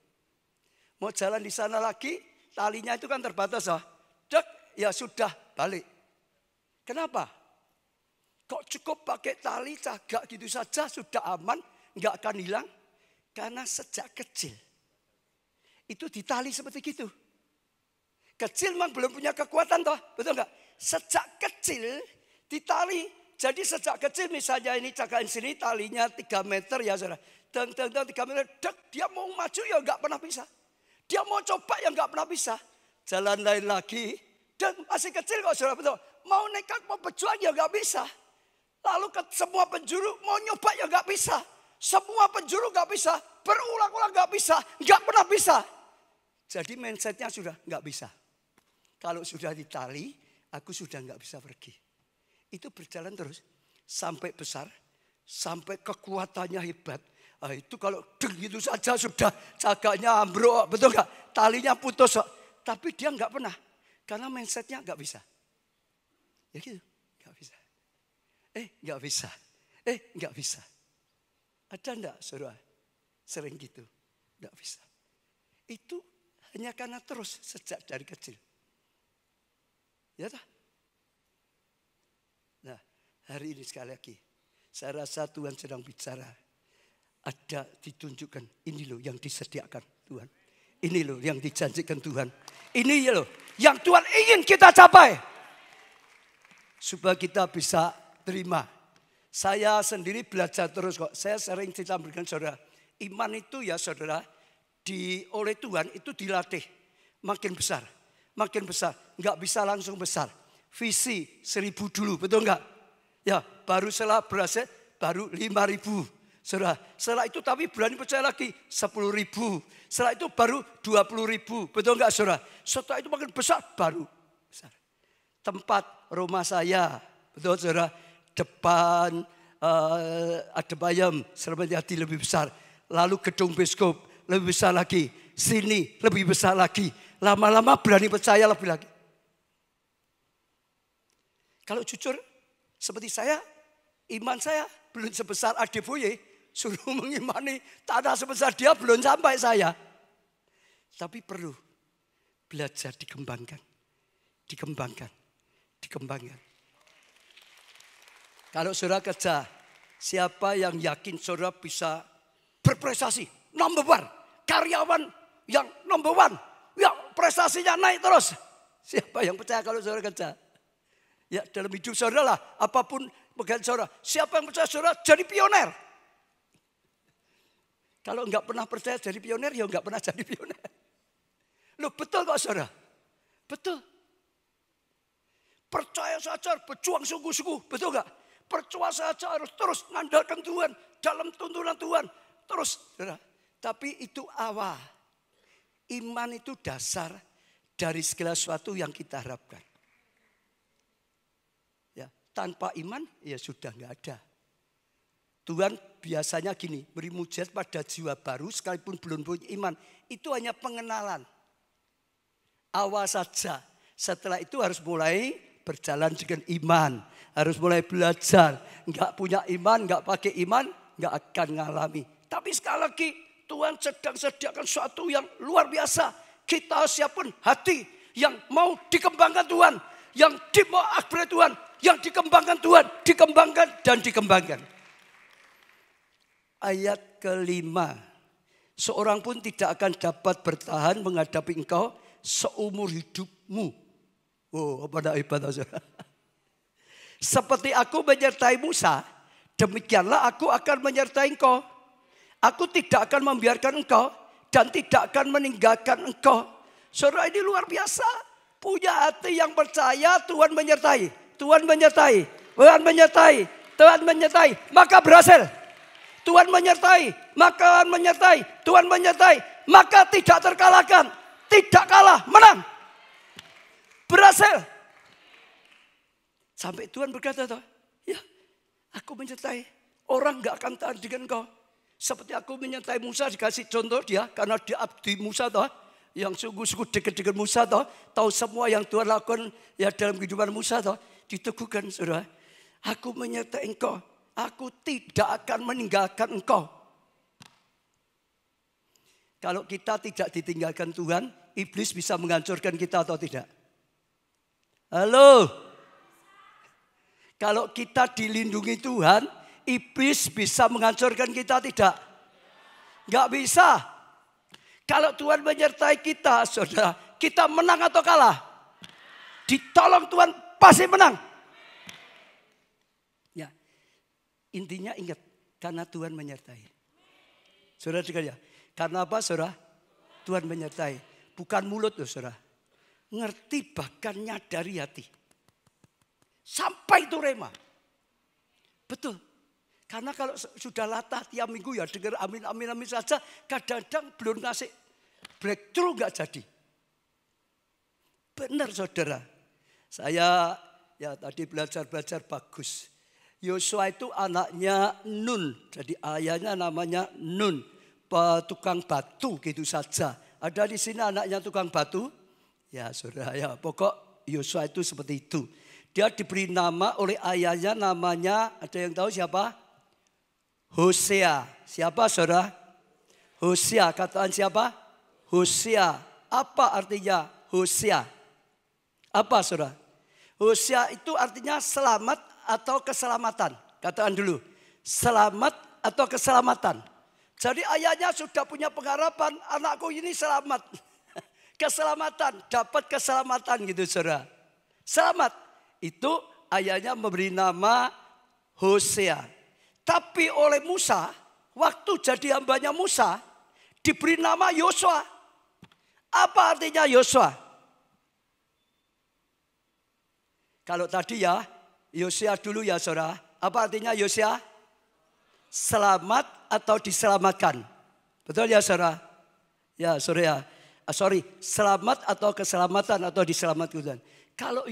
Speaker 1: Mau jalan di sana lagi, talinya itu kan terbatas ya. Dek ya sudah balik. Kenapa? Kok cukup pakai tali cagak gitu saja sudah aman, enggak akan hilang? Karena sejak kecil itu ditali seperti gitu. Kecil memang belum punya kekuatan toh, betul enggak? Sejak kecil ditali. Jadi sejak kecil misalnya ini cagain sini talinya 3 meter ya saudara. Dan 3 meter, dek, dia mau maju ya enggak pernah bisa. Dia mau coba ya enggak pernah bisa. Jalan lain lagi, dan masih kecil kok saudara, betul. Mau nekat, mau berjuang ya enggak bisa. Lalu ke semua penjuru mau nyoba ya enggak bisa. Semua penjuru enggak bisa. Berulang-ulang enggak bisa. Enggak pernah bisa. Jadi mindsetnya sudah enggak bisa. Kalau sudah ditali, aku sudah enggak bisa pergi. Itu berjalan terus. Sampai besar. Sampai kekuatannya hebat. Itu kalau deng gitu saja sudah jaganya ambruk, betul nggak? Talinya putus kok. Tapi dia nggak pernah, karena mindsetnya nggak bisa. Ya gitu, nggak bisa. Nggak bisa. Nggak bisa. Ada enggak saudara? Sering gitu, nggak bisa. Itu hanya karena terus sejak dari kecil. Ya tak? Nah, hari ini sekali lagi, saya rasa Tuhan sedang bicara. Ada ditunjukkan, ini loh yang disediakan Tuhan. Ini loh yang dijanjikan Tuhan. Ini loh yang Tuhan ingin kita capai. Supaya kita bisa terima. Saya sendiri belajar terus kok. Saya sering cerita berikan saudara. Iman itu ya saudara, oleh Tuhan itu dilatih. Makin besar. Makin besar, nggak bisa langsung besar. Visi 1000 dulu, betul nggak? Ya, baru setelah berhasil, baru 5.000. Setelah itu tapi berani percaya lagi 10.000. Setelah itu baru 20.000, betul nggak saudara? Setelah itu makin besar, baru besar. Tempat rumah saya, betul saudara? Depan Adebayam, Selamat Yati lebih besar. Lalu gedung Biskop lebih besar lagi. Sini lebih besar lagi. Lama-lama berani percaya lebih lagi. Kalau jujur, seperti saya, iman saya belum sebesar Adeboye. Suruh mengimani tanah sebesar dia belum sampai saya. Tapi perlu belajar dikembangkan. Dikembangkan. Dikembangkan. Kalau saudara kerja, siapa yang yakin saudara bisa berprestasi? Number 1. Karyawan yang number 1. Ya prestasinya naik terus. Siapa yang percaya kalau saudara kerja? Ya dalam hidup saudara lah. Apapun pekerjaan saudara. Siapa yang percaya saudara jadi pioner? Kalau enggak pernah percaya jadi pioner, ya enggak pernah jadi pioner. Loh betul kok saudara? Betul. Percaya saja, berjuang sungguh-sungguh. Betul enggak? Percaya saja harus terus mengandalkan Tuhan. Dalam tuntunan Tuhan. Terus saudara. Tapi itu awal. Iman itu dasar dari segala sesuatu yang kita harapkan. Ya, tanpa iman ya sudah nggak ada. Tuhan biasanya gini, beri mujizat pada jiwa baru sekalipun belum punya iman. Itu hanya pengenalan. Awal saja. Setelah itu harus mulai berjalan dengan iman. Harus mulai belajar. Nggak punya iman, nggak pakai iman, nggak akan ngalami. Tapi sekali lagi, Tuhan sedang sediakan sesuatu yang luar biasa. Kita siapkan hati yang mau dikembangkan Tuhan. Yang dimaukan Tuhan. Yang dikembangkan Tuhan. Dikembangkan dan dikembangkan. Ayat ke-5. Seorang pun tidak akan dapat bertahan menghadapi engkau seumur hidupmu. Oh, apa hebat saudara. Seperti aku menyertai Musa, demikianlah aku akan menyertai engkau. Aku tidak akan membiarkan engkau dan tidak akan meninggalkan engkau. Saudara ini luar biasa. Punya hati yang percaya Tuhan menyertai. Tuhan menyertai. Tuhan menyertai. Tuhan menyertai. Maka berhasil. Tuhan menyertai. Maka menyertai. Tuhan menyertai. Maka tidak terkalahkan. Tidak kalah. Menang. Berhasil. Sampai Tuhan berkata, ya aku menyertai. Orang gak akan tahan dengan engkau. Seperti aku menyertai Musa, dikasih contoh dia. Karena dia abdi Musa toh. Yang sungguh-sungguh dekat dengan Musa toh. Tahu semua yang Tuhan lakukan ya dalam kehidupan Musa toh. Diteguhkan saudara. Aku menyertai engkau. Aku tidak akan meninggalkan engkau. Kalau kita tidak ditinggalkan Tuhan, iblis bisa menghancurkan kita atau tidak? Halo? Kalau kita dilindungi Tuhan, iblis bisa menghancurkan kita tidak? Enggak bisa. Kalau Tuhan menyertai kita, saudara, kita menang atau kalah? Ditolong Tuhan pasti menang. Ya, intinya ingat, karena Tuhan menyertai. Saudara dengar ya, karena apa saudara? Tuhan menyertai. Bukan mulut loh saudara. Ngerti bahkan nyadari hati. Sampai itu rema. Betul. Karena kalau sudah latah tiap minggu ya dengar amin amin amin saja. Kadang-kadang belum ngasih breakthrough gak jadi. Benar saudara. Saya ya tadi belajar bagus. Yosua itu anaknya Nun. Jadi ayahnya namanya Nun. Tukang batu gitu saja. Ada di sini anaknya tukang batu? Ya saudara ya. Pokok Yosua itu seperti itu. Dia diberi nama oleh ayahnya namanya, ada yang tahu siapa? Hosea. Siapa saudara? Hosea. Kataan siapa? Hosea. Apa artinya Hosea? Apa saudara? Hosea itu artinya selamat atau keselamatan. Katakan dulu. Selamat atau keselamatan. Jadi ayahnya sudah punya pengharapan. Anakku ini selamat. Keselamatan. Dapat keselamatan gitu saudara. Selamat. Itu ayahnya memberi nama Hosea. Tapi oleh Musa. Waktu jadi hambanya Musa. Diberi nama Yosua. Apa artinya Yosua? Kalau tadi ya, Yosua dulu ya saudara. Apa artinya Yosua? Selamat atau diselamatkan. Betul ya saudara? Ya saudara. Selamat atau keselamatan atau diselamatkan. Kalau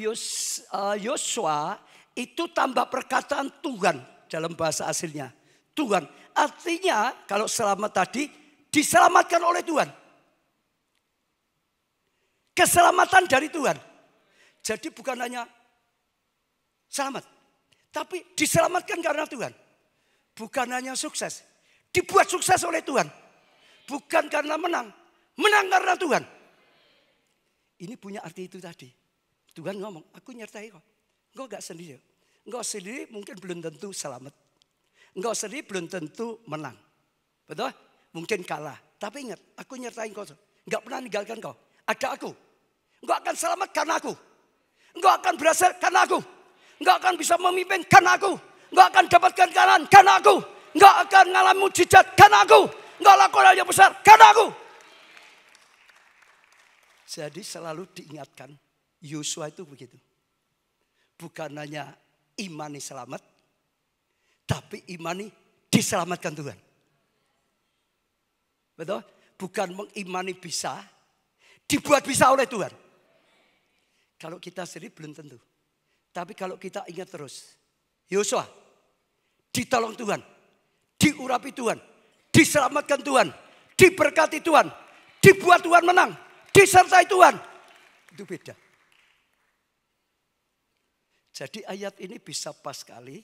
Speaker 1: Yosua itu tambah perkataan Tuhan dalam bahasa aslinya. Tuhan. Artinya kalau selamat tadi diselamatkan oleh Tuhan. Keselamatan dari Tuhan. Jadi bukan hanya selamat. Tapi diselamatkan karena Tuhan. Bukan hanya sukses. Dibuat sukses oleh Tuhan. Bukan karena menang. Menang karena Tuhan. Ini punya arti itu tadi. Tuhan ngomong, aku nyertai kau. Engkau gak sendiri. Engkau sendiri mungkin belum tentu selamat. Engkau sendiri belum tentu menang. Betul? Mungkin kalah. Tapi ingat, aku nyertai kau. Gak pernah meninggalkan kau. Ada aku. Engkau akan selamat karena aku. Engkau akan berhasil karena aku. Engkau akan bisa memimpin karena aku. Engkau akan dapatkan kanan karena aku. Engkau akan mengalami mujizat karena aku. Engkau lakukan hal yang besar karena aku. Jadi selalu diingatkan. Yosua itu begitu. Bukan hanya imani selamat. Tapi imani diselamatkan Tuhan. Betul? Bukan mengimani bisa. Dibuat bisa oleh Tuhan. Kalau kita sendiri belum tentu. Tapi kalau kita ingat terus. Yosua ditolong Tuhan. Diurapi Tuhan. Diselamatkan Tuhan. Diberkati Tuhan. Dibuat Tuhan menang. Disertai Tuhan. Itu beda. Jadi ayat ini bisa pas sekali.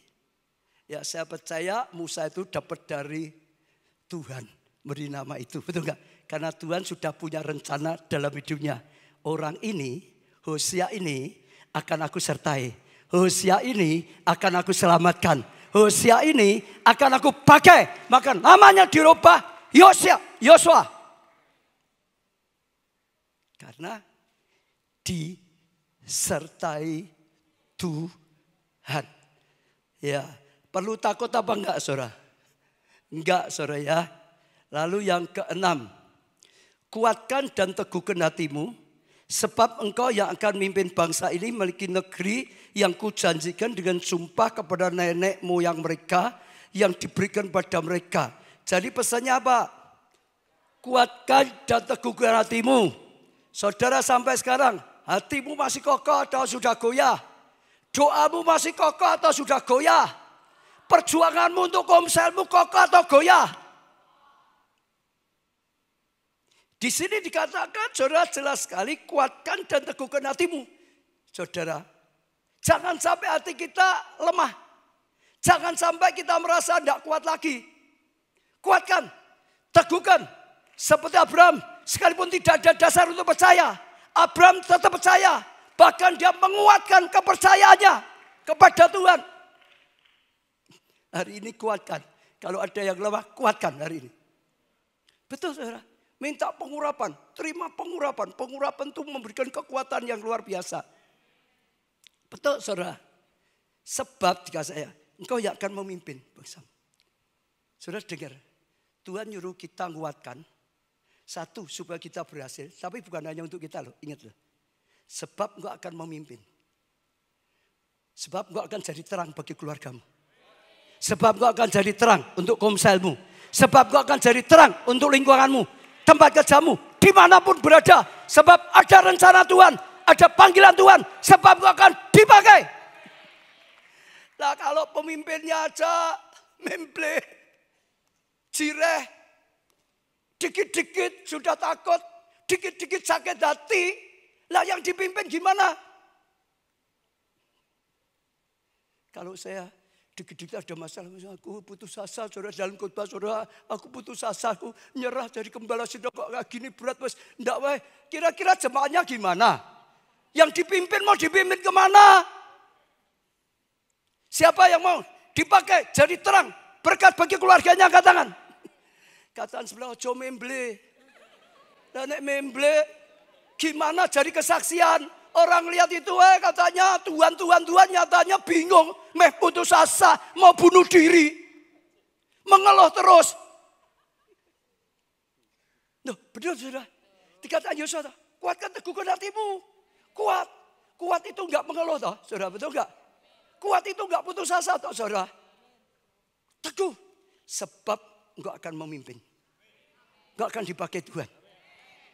Speaker 1: Ya saya percaya Musa itu dapat dari Tuhan. Beri nama itu. Betul enggak? Karena Tuhan sudah punya rencana dalam hidupnya. Orang ini, Hosea ini akan aku sertai. Hosea ini akan aku selamatkan. Hosea ini akan aku pakai. Maka namanya dirubah Yosua. Karena disertai Tuhan. Ya, perlu takut apa enggak saudara? Enggak saudara ya. Lalu yang keenam. Kuatkan dan teguhkan hatimu. Sebab engkau yang akan memimpin bangsa ini memiliki negeri yang kujanjikan dengan sumpah kepada nenek moyang mereka. Yang diberikan pada mereka. Jadi pesannya apa? Kuatkan dan teguhkan hatimu. Saudara sampai sekarang. Hatimu masih kokoh atau sudah goyah? Doamu masih kokoh atau sudah goyah? Perjuanganmu untuk komselmu kokoh atau goyah? Di sini dikatakan saudara jelas sekali kuatkan dan teguhkan hatimu. Saudara, jangan sampai hati kita lemah. Jangan sampai kita merasa tidak kuat lagi. Kuatkan, teguhkan. Seperti Abraham, sekalipun tidak ada dasar untuk percaya. Abraham tetap percaya. Bahkan dia menguatkan kepercayaannya kepada Tuhan. Hari ini kuatkan. Kalau ada yang lemah, kuatkan hari ini. Betul saudara. Minta pengurapan. Terima pengurapan. Pengurapan itu memberikan kekuatan yang luar biasa. Betul saudara. Sebab jika saya, engkau yang akan memimpin bangsa. Saudara dengar. Tuhan nyuruh kita menguatkan. Satu, supaya kita berhasil. Tapi bukan hanya untuk kita loh. Ingat loh. Sebab engkau akan memimpin. Sebab engkau akan jadi terang bagi keluargamu. Sebab engkau akan jadi terang untuk komselmu. Sebab engkau akan jadi terang untuk lingkunganmu. Tempat kerjamu. Dimanapun berada. Sebab ada rencana Tuhan. Ada panggilan Tuhan. Sebab engkau akan dipakai. Lah kalau pemimpinnya aja memble, jireh, dikit-dikit sudah takut, dikit-dikit sakit hati. Lah yang dipimpin gimana? Kalau saya dikit-dikit ada masalah, aku putus asa, saudara, dalam khotbah, saudara, aku putus asa, aku nyerah dari gembala, sudah kok kayak gini berat, wes ndak weh. Kira-kira jemaatnya gimana? Yang dipimpin mau dipimpin kemana? Siapa yang mau dipakai jadi terang berkat bagi keluarganya? Angkat tangan. Kataan sebelah ojo memble. Dan nek memble gimana jadi kesaksian? Orang lihat itu katanya Tuhan, nyatanya bingung. Meh putus asa, mau bunuh diri. Mengeluh terus. Loh, betul saudara. Dikatakan Yosua, kuatkan teguhkan hatimu. Kuat itu enggak mengeluh toh, saudara, betul enggak? Kuat itu enggak putus asa toh, saudara. Teguh, sebab engkau akan memimpin. Engkau akan dipakai Tuhan.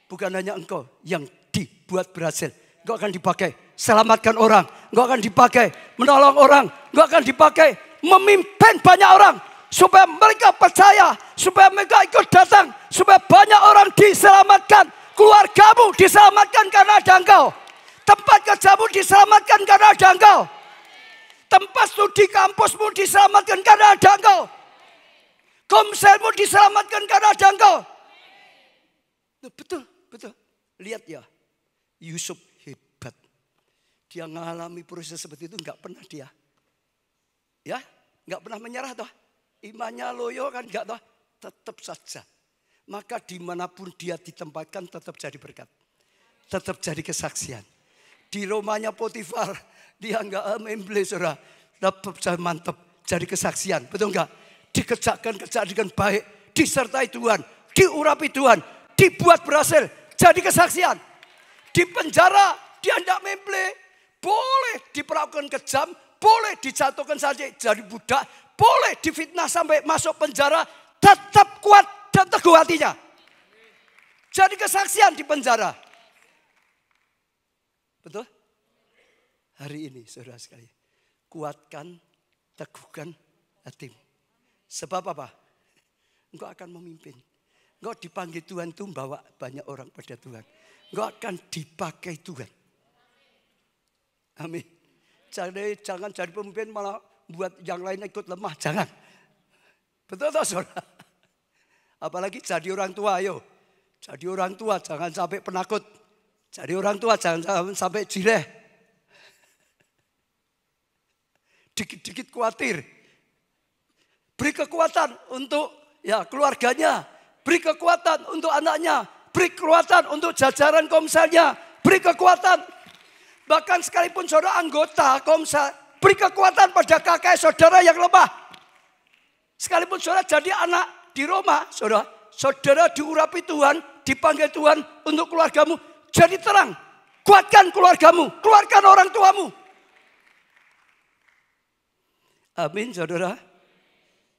Speaker 1: Bukan hanya engkau yang dibuat berhasil. Engkau akan dipakai selamatkan orang. Engkau akan dipakai menolong orang. Engkau akan dipakai memimpin banyak orang. Supaya mereka percaya. Supaya mereka ikut datang. Supaya banyak orang diselamatkan. Keluargamu diselamatkan karena ada engkau. Tempat kerjamu diselamatkan karena ada engkau. Tempat studi kampusmu diselamatkan karena ada engkau. Komselmu diselamatkan karena ada engkau. Betul. Lihat ya. Yusuf hebat. Dia mengalami proses seperti itu enggak pernah dia. Ya, enggak pernah menyerah toh. Imannya loyo kan enggak toh. Tetap saja. Maka dimanapun dia ditempatkan tetap jadi berkat. Tetap jadi kesaksian. Di rumahnya Potifar, dia enggak memble, saudara. Tetap jadi mantap, jadi kesaksian. Betul enggak? Dikerjakan dengan baik. Disertai Tuhan. Diurapi Tuhan. Dibuat berhasil. Jadi kesaksian. Di penjara, dia enggak memble. Boleh diperlakukan kejam. Boleh dijatuhkan saja jadi budak. Boleh difitnah sampai masuk penjara. Tetap kuat dan teguh hatinya. Jadi kesaksian di penjara. Betul? Hari ini saudara sekalian. Kuatkan, teguhkan hatimu. Sebab apa? Engkau akan memimpin. Engkau dipanggil Tuhan itu membawa banyak orang pada Tuhan. Engkau akan dipakai Tuhan. Amin. Jangan jadi pemimpin malah buat yang lain ikut lemah. Jangan. Betul tak saudara? Apalagi jadi orang tua, ayo. Jadi orang tua jangan sampai penakut. Jadi orang tua jangan sampai jireh. Dikit-dikit khawatir. Beri kekuatan untuk keluarganya. Beri kekuatan untuk anaknya. Beri kekuatan untuk jajaran komselnya. Beri kekuatan. Bahkan sekalipun saudara anggota komsel. Beri kekuatan pada kakak saudara yang lemah. Sekalipun saudara jadi anak di Roma, saudara diurapi Tuhan, dipanggil Tuhan untuk keluargamu. Jadi terang, kuatkan keluargamu, keluarkan orang tuamu. Amin, saudara.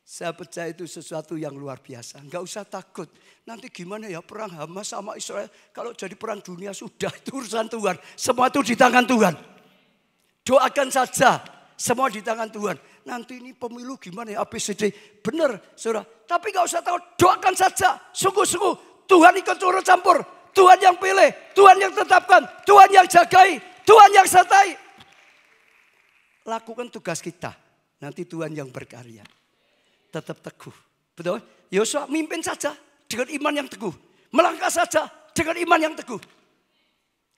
Speaker 1: Saya percaya itu sesuatu yang luar biasa. Enggak usah takut. Nanti gimana ya perang Hamas sama Israel. Kalau jadi perang dunia sudah itu urusan Tuhan. Semua itu di tangan Tuhan. Doakan saja. Semua di tangan Tuhan. Nanti ini pemilu gimana ya ABCD. Benar saudara. Tapi enggak usah takut. Doakan saja. Sungguh-sungguh Tuhan ikut turut campur. Tuhan yang pilih. Tuhan yang tetapkan. Tuhan yang jagai. Tuhan yang sertai. Lakukan tugas kita. Nanti Tuhan yang berkarya. Tetap teguh. Betul? Yosua mimpin saja dengan iman yang teguh. Melangkah saja dengan iman yang teguh.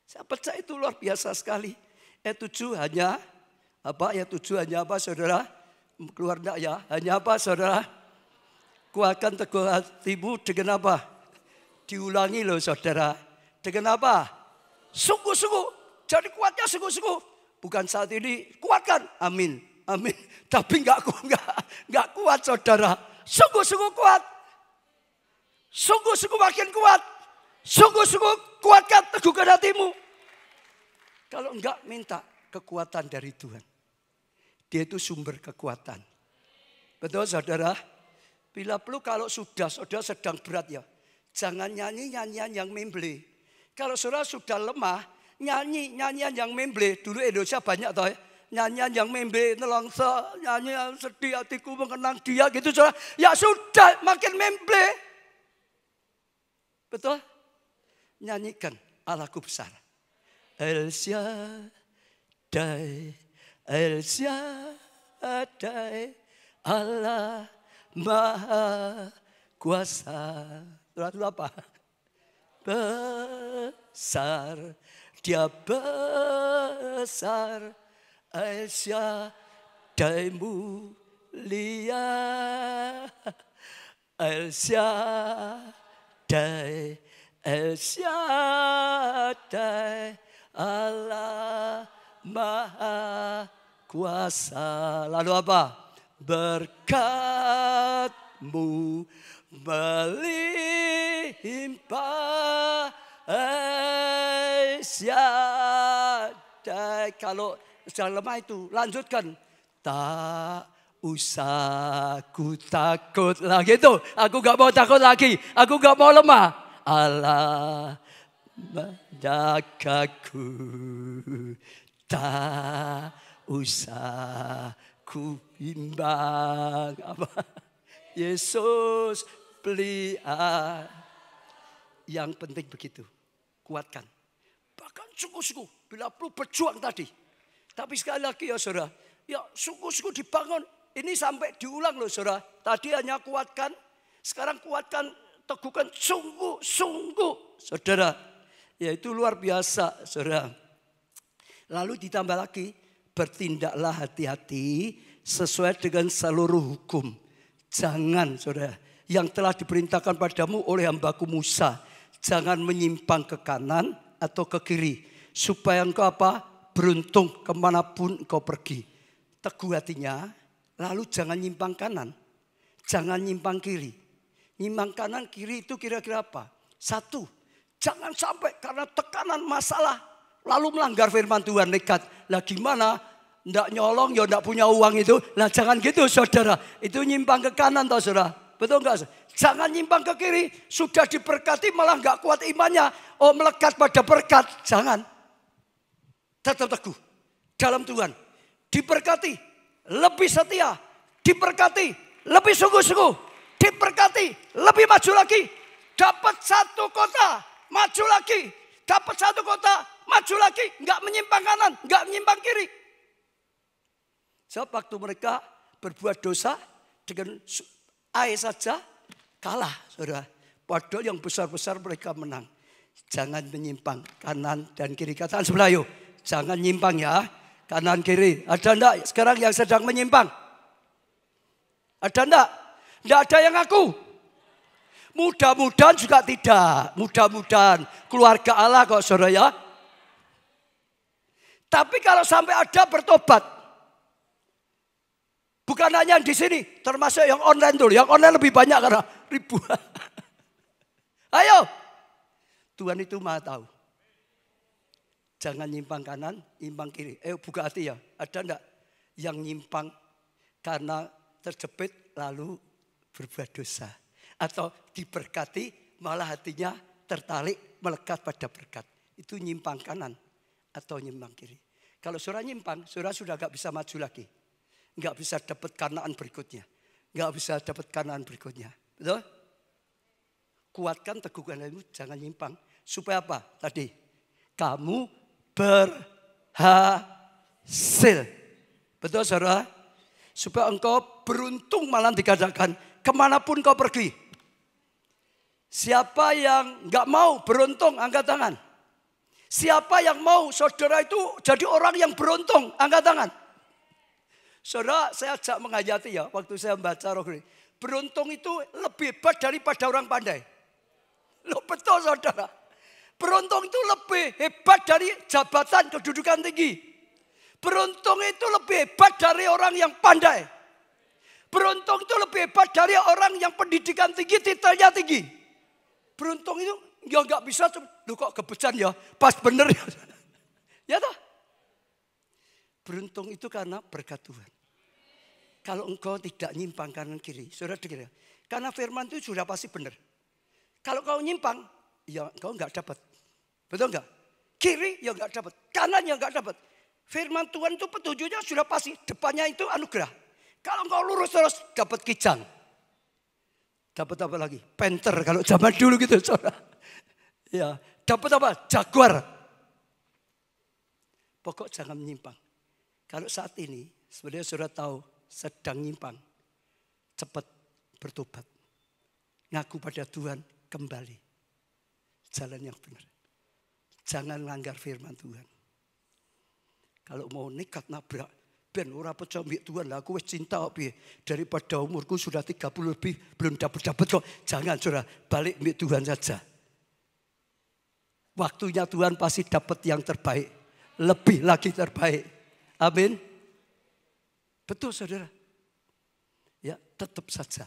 Speaker 1: Saya percaya itu luar biasa sekali. Ayat 7 hanya apa saudara? Keluar enggak ya? Hanya apa saudara? Kuatkan teguh hatimu dengan apa? Diulangi loh saudara. Dengan apa? Sungguh-sungguh. Jadi kuatnya sungguh-sungguh. Bukan saat ini kuatkan. Amin. Amin. Tapi enggak kuat saudara. Sungguh-sungguh kuat. Sungguh-sungguh makin kuat. Sungguh-sungguh kuatkan teguhkan hatimu. Kalau enggak minta kekuatan dari Tuhan. Dia itu sumber kekuatan. Betul saudara? Bila perlu kalau saudara sedang berat ya. Jangan nyanyi nyanyian yang memble. Kalau saudara sudah lemah. Nyanyi nyanyian yang memble. Dulu Indonesia banyak toh ya. nyanyian yang membe nelongso, nyanyian sedih hatiku mengenang dia gitu saudara. Ya sudah, makin membe. Betul? Nyanyikan Allahku besar. El Shaddai, El Shaddai, Allah Maha Kuasa. Lalu apa? Besar, dia besar. El Shaddai mulia. El Shaddai, El Shaddai, Allah Maha Kuasa. Lalu apa? Berkat-Mu melimpah. El Shaddai. Kalau sedang lemah itu lanjutkan. Tak usah ku takut lagi itu. Aku gak mau takut lagi. Aku gak mau lemah. Allah menjagaku, tak usah ku bimbang. Yesus pelihara. Yang penting begitu, kuatkan. Bahkan sungguh-sungguh, bila perlu berjuang tadi. Tapi sekali lagi ya saudara, ya sungguh-sungguh dibangun. Ini sampai diulang loh saudara. Tadi hanya kuatkan, sekarang kuatkan, teguhkan sungguh-sungguh saudara. Ya itu luar biasa saudara. Lalu ditambah lagi, bertindaklah hati-hati sesuai dengan seluruh hukum. Jangan saudara, yang telah diperintahkan padamu oleh hambaku Musa. Jangan menyimpang ke kanan atau ke kiri. Supaya engkau apa? Beruntung kemanapun engkau pergi. Teguh hatinya, lalu jangan nyimpang kanan. Jangan nyimpang kiri. Nyimpang kanan kiri itu kira-kira apa? Satu, jangan sampai karena tekanan masalah lalu melanggar firman Tuhan nekat. Lah gimana? Ndak nyolong ya ndak punya uang itu. Lah jangan gitu saudara. Itu nyimpang ke kanan toh saudara. Betul enggak? Jangan nyimpang ke kiri. Sudah diberkati malah enggak kuat imannya. Oh melekat pada berkat. Jangan. Tetap teguh dalam Tuhan. Diberkati. Lebih setia. Diberkati. Lebih sungguh-sungguh. Diberkati, lebih maju lagi. Dapat satu kota, maju lagi. Dapat satu kota, maju lagi. Enggak menyimpang kanan, enggak menyimpang kiri. Sebab waktu mereka berbuat dosa dengan air saja kalah, saudara. Padahal yang besar-besar mereka menang. Jangan menyimpang kanan dan kiri. Katakan sebelah yuk, jangan nyimpang ya. Kanan kiri. Ada enggak sekarang yang sedang menyimpang? Ada enggak? Tidak ada yang ngaku. Mudah-mudahan juga tidak. Mudah-mudahan keluarga Allah kok saudara ya. Tapi kalau sampai ada bertobat. Bukan hanya di sini. Termasuk yang online dulu. Yang online lebih banyak karena ribuan. Ayo. Tuhan itu maha tahu. Jangan nyimpang kanan, nyimpang kiri. Buka hati ya. Ada enggak yang nyimpang karena terjepit lalu berbuat dosa. Atau diberkati malah hatinya tertarik melekat pada berkat. Itu nyimpang kanan atau nyimpang kiri. Kalau saudara nyimpang, saudara sudah gak bisa maju lagi. Gak bisa dapat kanaan berikutnya. Gak bisa dapat kanaan berikutnya. Betul? Kuatkan teguhkan itu, jangan nyimpang. Supaya apa? Tadi, kamu berhasil. Betul saudara? Supaya engkau beruntung malah dikatakan. Kemanapun kau pergi. Siapa yang gak mau beruntung, angkat tangan. Siapa yang mau saudara itu jadi orang yang beruntung, angkat tangan. Saudara, saya ajak menghayati ya, waktu saya membaca roh ini. Beruntung itu lebih hebat daripada orang pandai. Loh betul saudara. Beruntung itu lebih hebat dari jabatan kedudukan tinggi. Beruntung itu lebih hebat dari orang yang pandai. Beruntung itu lebih hebat dari orang yang pendidikan tinggi, titelnya tinggi. Beruntung itu ya nggak bisa, lu kok kebecan ya, pas bener ya. Ya toh? Beruntung itu karena berkat Tuhan. Kalau engkau tidak nyimpang kanan kiri, saudara dengar ya. Karena firman itu sudah pasti benar. Kalau kau nyimpang, ya engkau nggak dapat. Betul nggak? Kiri ya nggak dapat, kanan ya nggak dapat. Firman Tuhan itu petunjuknya sudah pasti. Depannya itu anugerah. Kalau engkau lurus terus dapat kijang. Dapat apa lagi? Panther kalau zaman dulu gitu saudara. Ya, dapat apa? Jaguar. Pokok jangan menyimpang. Kalau saat ini sebenarnya saudara tahu sedang nyimpang. Cepat bertobat. Ngaku pada Tuhan kembali. Jalan yang benar. Jangan langgar firman Tuhan. Kalau mau nekat nabrak, ben ora percaya mbek Tuhan lah, aku wis cinta kok piye. Daripada umurku sudah 30 lebih belum dapat kok. Jangan saudara, balik mbek Tuhan saja. Waktunya Tuhan pasti dapat yang terbaik, lebih lagi terbaik. Amin. Betul saudara. Ya, tetap saja.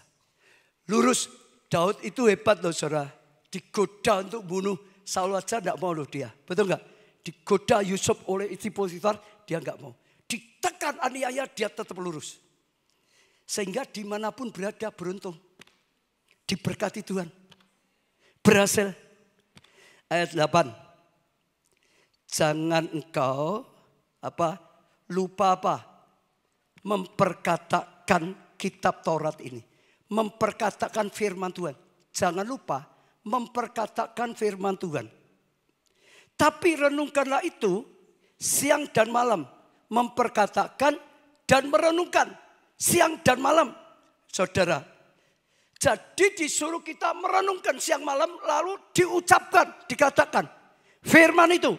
Speaker 1: Lurus. Daud itu hebat loh saudara. Digoda untuk bunuh Saul aja enggak mau loh dia. Betul enggak? Digoda Yusuf oleh istri Potifar, dia enggak mau. Ditekan aniaya, dia tetap lurus. Sehingga dimanapun berada beruntung. Diberkati Tuhan. Berhasil. Ayat 8. Jangan engkau lupa memperkatakan kitab Taurat ini. Memperkatakan firman Tuhan. Jangan lupa memperkatakan firman Tuhan. Tapi renungkanlah itu siang dan malam. Memperkatakan dan merenungkan siang dan malam. Saudara. Jadi disuruh kita merenungkan siang malam. Lalu diucapkan, dikatakan. Firman itu.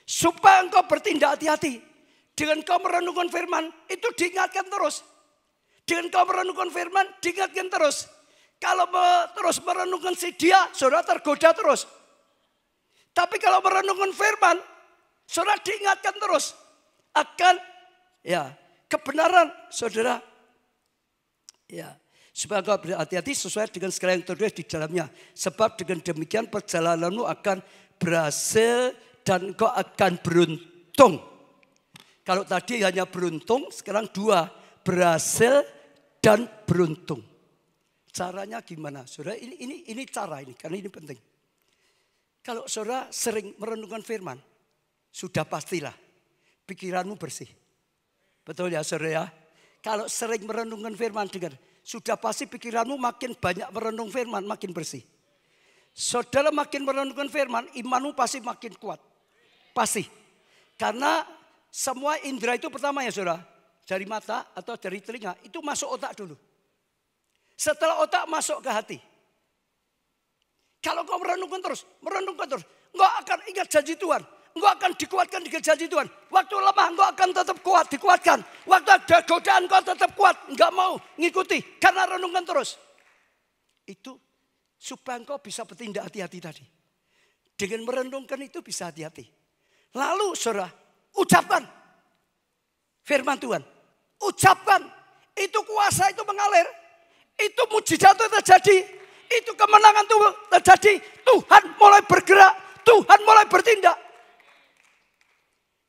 Speaker 1: Supaya engkau bertindak hati-hati. Dengan kau merenungkan firman. Itu diingatkan terus. Dengan kau merenungkan firman. Diingatkan terus. Kalau terus merenungkan si dia. Saudara tergoda terus. Tapi kalau merenungkan firman, saudara diingatkan terus akan kebenaran, saudara. Ya, supaya engkau berhati-hati sesuai dengan segala yang tertulis di dalamnya. Sebab dengan demikian perjalananmu akan berhasil dan engkau akan beruntung. Kalau tadi hanya beruntung, sekarang 2, berhasil dan beruntung. Caranya gimana, saudara? Ini cara ini, karena ini penting. Kalau saudara sering merenungkan firman, sudah pastilah pikiranmu bersih. Betul ya saudara ya? Kalau sering merenungkan firman, dengar, sudah pasti pikiranmu makin banyak merenung firman, makin bersih. Saudara makin merenungkan firman, imanmu pasti makin kuat. Pasti. Karena semua indera itu pertama ya saudara, dari mata atau dari telinga, itu masuk otak dulu. Setelah otak masuk ke hati. Kalau kau merenungkan terus, engkau akan ingat janji Tuhan. Engkau akan dikuatkan dengan janji Tuhan. Waktu lemah engkau akan tetap kuat, dikuatkan. Waktu ada godaan engkau tetap kuat, enggak mau ngikuti. Karena renungkan terus. Itu supaya engkau bisa bertindak hati-hati tadi. Dengan merenungkan itu bisa hati-hati. Lalu saudara, ucapkan firman Tuhan. Ucapkan, itu kuasa itu mengalir. Itu mujizat itu terjadi. Itu kemenangan itu terjadi. Tuhan mulai bergerak. Tuhan mulai bertindak.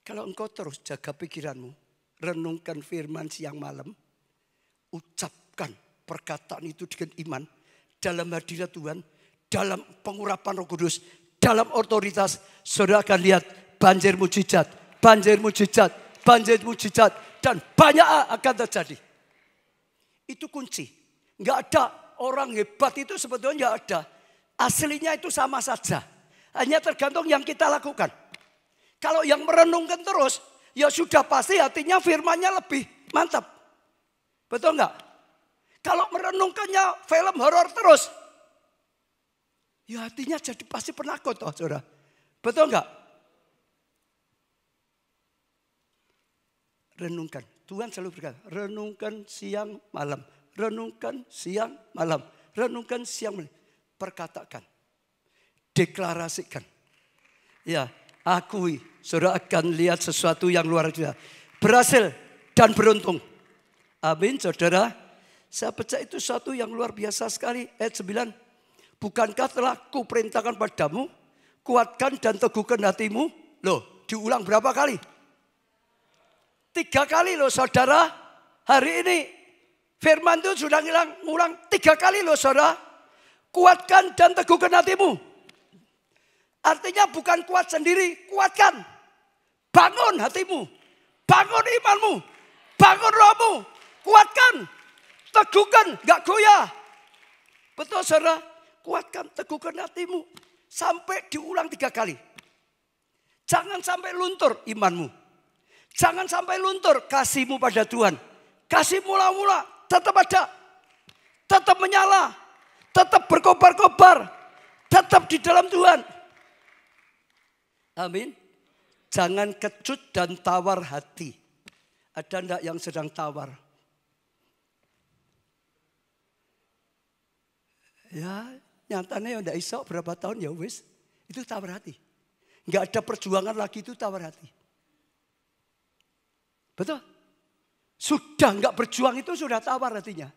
Speaker 1: Kalau engkau terus jaga pikiranmu. Renungkan firman siang malam. Ucapkan perkataan itu dengan iman. Dalam hadirat Tuhan. Dalam pengurapan Roh Kudus. Dalam otoritas. Saudara akan lihat banjir mujizat. Banjir mujizat. Banjir mujizat. Dan banyak akan terjadi. Itu kunci. Enggak ada. Orang hebat itu sebetulnya enggak ada. Aslinya itu sama saja. Hanya tergantung yang kita lakukan. Kalau yang merenungkan terus, ya sudah pasti hatinya firmannya lebih mantap. Betul enggak? Kalau merenungkannya film horor terus, ya hatinya jadi pasti penakut, saudara. Betul enggak? Renungkan. Tuhan selalu berkata, renungkan siang malam. Renungkan siang malam. Renungkan siang malam. Perkatakan. Deklarasikan. Ya, akui. Saudara akan lihat sesuatu yang luar biasa. Berhasil dan beruntung. Amin saudara. Saya percaya itu sesuatu yang luar biasa sekali. Ayat 9. Bukankah telah kuperintahkan padamu. Kuatkan dan teguhkan hatimu. Loh, diulang berapa kali? 3 kali loh saudara. Hari ini. Firman itu sudah ngulang 3 kali loh saudara. Kuatkan dan teguhkan hatimu. Artinya bukan kuat sendiri, kuatkan. Bangun hatimu. Bangun imanmu. Bangun rohmu. Kuatkan. Teguhkan. Gak goyah. Betul saudara? Kuatkan, teguhkan hatimu. Sampai diulang 3 kali. Jangan sampai luntur imanmu. Jangan sampai luntur kasihmu pada Tuhan. Kasih mula-mula tetap ada. Tetap menyala. Tetap berkobar-kobar. Tetap di dalam Tuhan. Amin. Jangan kecut dan tawar hati. Ada enggak yang sedang tawar? Ya, nyatanya enggak iso berapa tahun ya wis. Itu tawar hati. Enggak ada perjuangan lagi, itu tawar hati. Betul? Sudah enggak berjuang itu sudah tawar hatinya.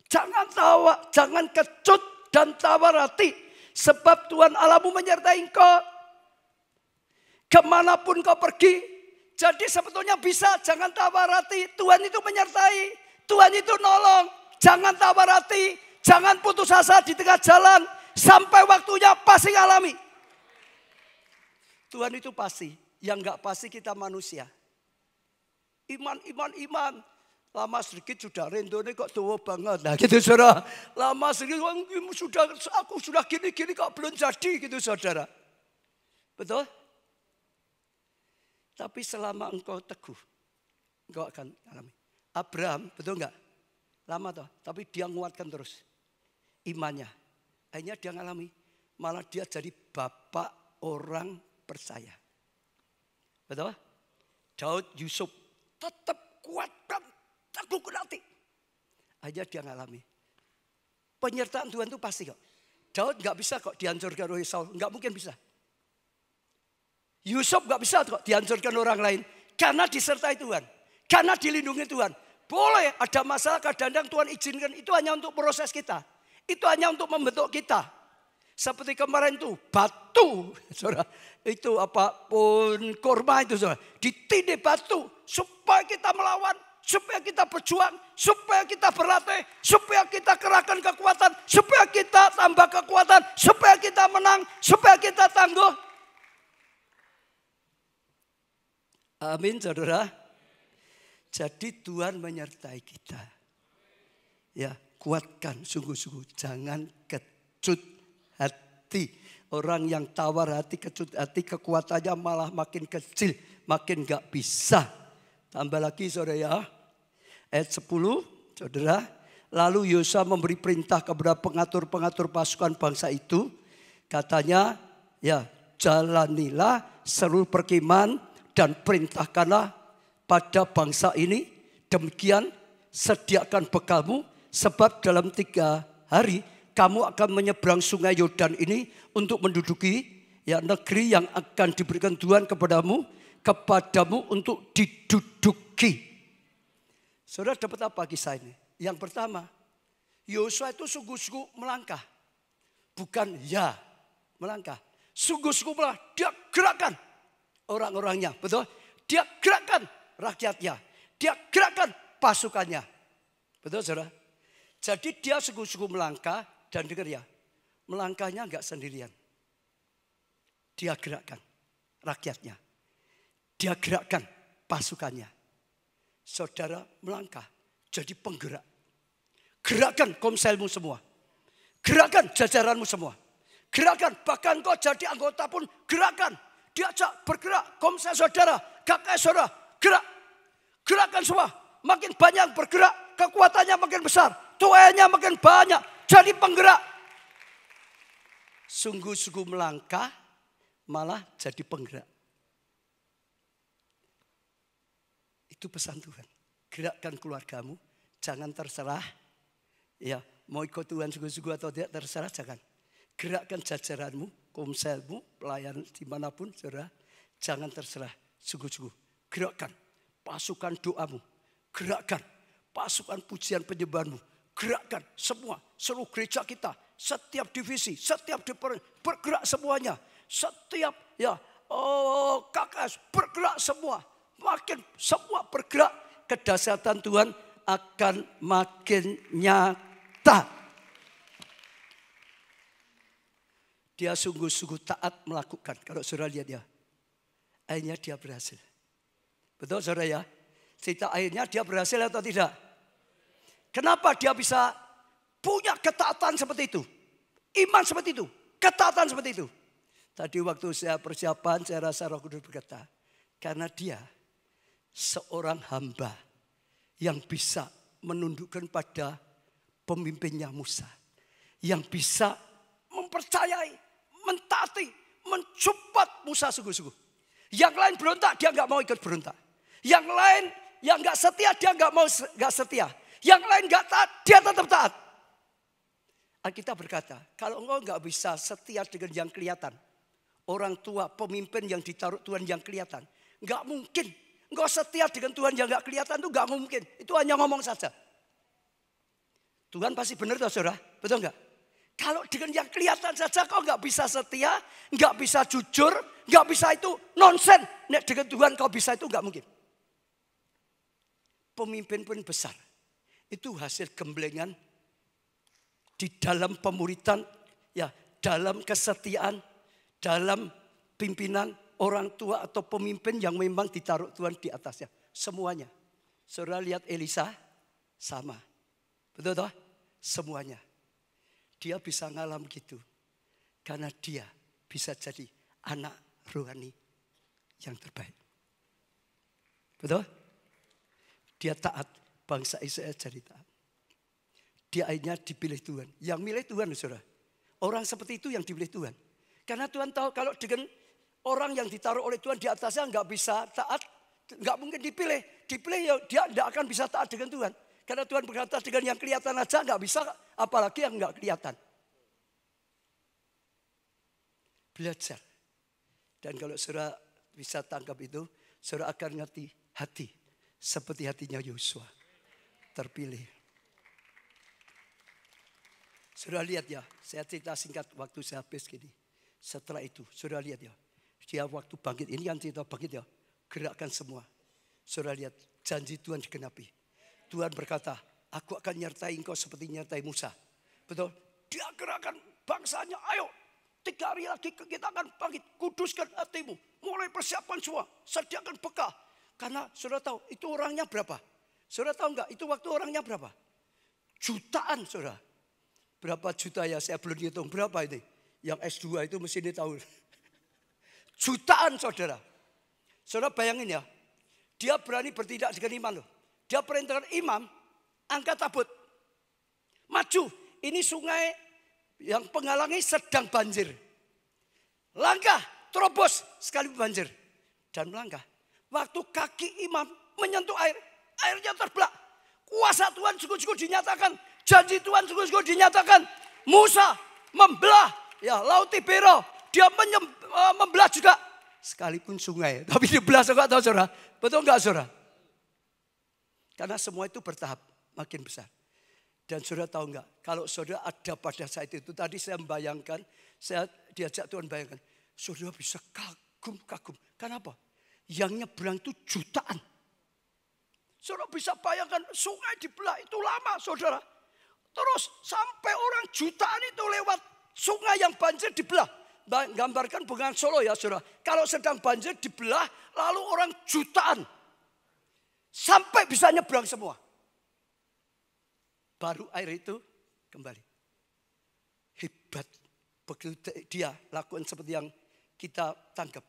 Speaker 1: Jangan tawa, jangan kecut dan tawar hati. Sebab Tuhan Allahmu menyertai engkau. Kemanapun kau pergi. Jadi sebetulnya bisa, jangan tawar hati. Tuhan itu menyertai. Tuhan itu nolong. Jangan tawar hati. Jangan putus asa di tengah jalan. Sampai waktunya pasti alami. Tuhan itu pasti. Yang enggak pasti kita manusia. Iman. Lama sedikit sudah rendone kok tua banget. Nah gitu saudara. Lama sedikit aku sudah gini-gini kok belum jadi gitu saudara. Betul? Tapi selama engkau teguh, engkau akan alami. Abraham, betul enggak? Lama toh, tapi dia menguatkan terus imannya. Akhirnya dia ngalami. Malah dia jadi bapak orang percaya. Betul? Daud, Yusuf tetap kuatkan, teguhkan hati. Akhirnya dia ngalami. Penyertaan Tuhan itu pasti kok. Daud gak bisa kok dihancurkan oleh Saul. Gak mungkin bisa. Yusuf gak bisa kok dihancurkan orang lain. Karena disertai Tuhan. Karena dilindungi Tuhan. Boleh ada masalah kadang-kadang Tuhan izinkan. Itu hanya untuk proses kita. Itu hanya untuk membentuk kita. Seperti kemarin itu batu. Saudara, itu apapun kurma itu saudara. Ditindih batu. Supaya kita melawan. Supaya kita berjuang. Supaya kita berlatih. Supaya kita kerahkan kekuatan. Supaya kita tambah kekuatan. Supaya kita menang. Supaya kita tangguh. Amin saudara. Jadi Tuhan menyertai kita. Ya, kuatkan sungguh-sungguh. Jangan kecut hati. Orang yang tawar hati, kecut hati, kekuatannya malah makin kecil. Makin gak bisa. Tambah lagi saudara ya. Ayat 10 saudara. Lalu Yosua memberi perintah kepada pengatur-pengatur pasukan bangsa itu. Katanya ya jalanilah seluruh perkemahan dan perintahkanlah pada bangsa ini. Demikian sediakan bekalmu. Sebab dalam 3 hari kamu akan menyeberang sungai Yordan ini. Untuk menduduki ya negeri yang akan diberikan Tuhan kepadamu untuk diduduki. Saudara dapat apa kisah ini? Yang pertama, Yosua itu sungguh-sungguh melangkah. Bukan ya melangkah. Sungguh-sungguh melangkah. Dia gerakkan orang-orangnya. Betul? Dia gerakkan rakyatnya. Dia gerakkan pasukannya. Betul saudara? Jadi dia sungguh-sungguh melangkah. Dan dengar ya. Melangkahnya enggak sendirian. Dia gerakkan rakyatnya. Dia gerakkan pasukannya. Saudara melangkah jadi penggerak. Gerakkan komselmu semua. Gerakkan jajaranmu semua. Gerakkan bahkan kau jadi anggota pun gerakkan. Diajak bergerak komsel saudara. Kakak saudara gerak. Gerakkan semua. Makin banyak bergerak. Kekuatannya makin besar. Tuanya makin banyak. Jadi penggerak. Sungguh-sungguh melangkah malah jadi penggerak. Itu pesan Tuhan. Gerakkan keluargamu. Jangan terserah. Ya, mau ikut Tuhan sungguh-sungguh atau tidak terserah jangan. Gerakkan jajaranmu, komselmu, pelayan dimanapun saudara. Jangan terserah. Sungguh-sungguh. Gerakkan pasukan doamu. Gerakkan pasukan pujian penyembahanmu. Gerakkan semua. Seluruh gereja kita. Setiap divisi. Setiap bergerak semuanya. Setiap KKS bergerak semua. Makin semua bergerak, kedahsyatan Tuhan akan makin nyata. Dia sungguh-sungguh taat melakukan. Kalau saudara lihat ya. Akhirnya dia berhasil. Betul saudara ya? Cerita akhirnya dia berhasil atau tidak? Kenapa dia bisa punya ketaatan seperti itu? Iman seperti itu. Ketaatan seperti itu. Tadi waktu saya persiapan saya rasa Roh Kudus berkata. Karena dia seorang hamba yang bisa menundukkan pada pemimpinnya Musa. Yang bisa mempercayai, mentaati, mensupport Musa sungguh-sungguh. Yang lain berontak, dia nggak mau ikut berontak. Yang lain yang nggak setia, dia nggak mau nggak setia. Yang lain nggak taat, dia tetap taat. Alkitab berkata, kalau engkau nggak bisa setia dengan yang kelihatan, orang tua, pemimpin yang ditaruh Tuhan yang kelihatan, nggak mungkin. Engkau setia dengan Tuhan yang nggak kelihatan itu nggak mungkin. Itu hanya ngomong saja. Tuhan pasti benar toh saudara, betul nggak? Kalau dengan yang kelihatan saja kau nggak bisa setia, nggak bisa jujur, nggak bisa itu nonsen. Nek dengan Tuhan kau bisa itu nggak mungkin. Pemimpin pun besar. Itu hasil gemblengan di dalam pemuritan, ya dalam kesetiaan, dalam pimpinan orang tua atau pemimpin yang memang ditaruh Tuhan di atasnya. Semuanya. Saudara lihat Elisa, sama. Betul toh? Semuanya. Dia bisa ngalam gitu. Karena dia bisa jadi anak rohani yang terbaik. Betul? Dia taat. Bangsa Israel jadi taat. Dia akhirnya dipilih Tuhan. Yang milih Tuhan saudara. Orang seperti itu yang dipilih Tuhan. Karena Tuhan tahu kalau dengan orang yang ditaruh oleh Tuhan di atasnya nggak bisa taat. Nggak mungkin dipilih. Dipilih ya dia nggak akan bisa taat dengan Tuhan. Karena Tuhan berkata dengan yang kelihatan aja nggak bisa, apalagi yang nggak kelihatan. Belajar. Dan kalau saudara bisa tangkap itu, saudara akan ngerti hati. Seperti hatinya Yosua. Terpilih. Saudara lihat ya, saya cerita singkat waktu saya habis gini. Setelah itu, saudara lihat ya. Dia waktu bangkit, ini kan cerita bangkit ya. Gerakkan semua. Saudara lihat, janji Tuhan digenapi. Tuhan berkata, aku akan nyertai engkau seperti nyertai Musa. Betul? Dia gerakkan bangsanya, ayo. 3 hari lagi kita akan bangkit. Kuduskan hatimu. Mulai persiapkan semua. Sediakan bekal. Karena saudara tahu, itu orangnya berapa? Saudara tahu enggak, itu waktu orangnya berapa? Jutaan saudara. Berapa juta ya, saya belum hitung. Berapa ini? Yang S2 itu mesti tahu. Jutaan saudara. Saudara bayangin ya. Dia berani bertindak dengan iman loh. Dia perintahkan imam, angkat tabut. Maju, ini sungai yang penghalangi sedang banjir. Langkah, terobos sekali banjir. Dan melangkah. Waktu kaki imam menyentuh air, airnya terbelah. Kuasa Tuhan sungguh-sungguh dinyatakan. Janji Tuhan sungguh-sungguh dinyatakan. Musa membelah ya Laut Tibero. Dia membelah juga. Sekalipun sungai. Tapi dibelah juga tahu saudara. Betul enggak saudara? Karena semua itu bertahap makin besar. Dan saudara tahu enggak? Kalau saudara ada pada saat itu. Tadi saya membayangkan. Saya diajak Tuhan bayangkan. Saudara bisa kagum-kagum. Kenapa? Yang nyebrang itu jutaan. Saudara bisa bayangkan sungai dibelah itu lama saudara. Terus sampai orang jutaan itu lewat sungai yang banjir dibelah. Gambarkan bukan Solo ya saudara. Kalau sedang banjir dibelah lalu orang jutaan. Sampai bisa nyebrang semua. Baru air itu kembali. Hebat. Begitu dia lakukan seperti yang kita tangkap.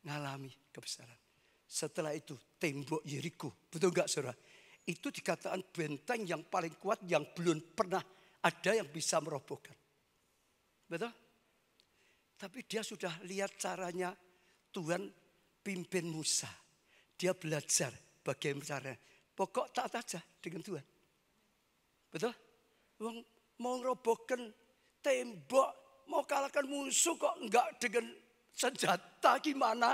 Speaker 1: Ngalami kebesaran. Setelah itu tembok Yeriko. Betul enggak saudara? Itu dikatakan benteng yang paling kuat yang belum pernah ada yang bisa merobohkan. Betul? Tapi dia sudah lihat caranya Tuhan pimpin Musa. Dia belajar bagaimana caranya. Pokok taat aja dengan Tuhan. Betul? Mau merobohkan tembok, mau kalahkan musuh kok enggak dengan senjata gimana?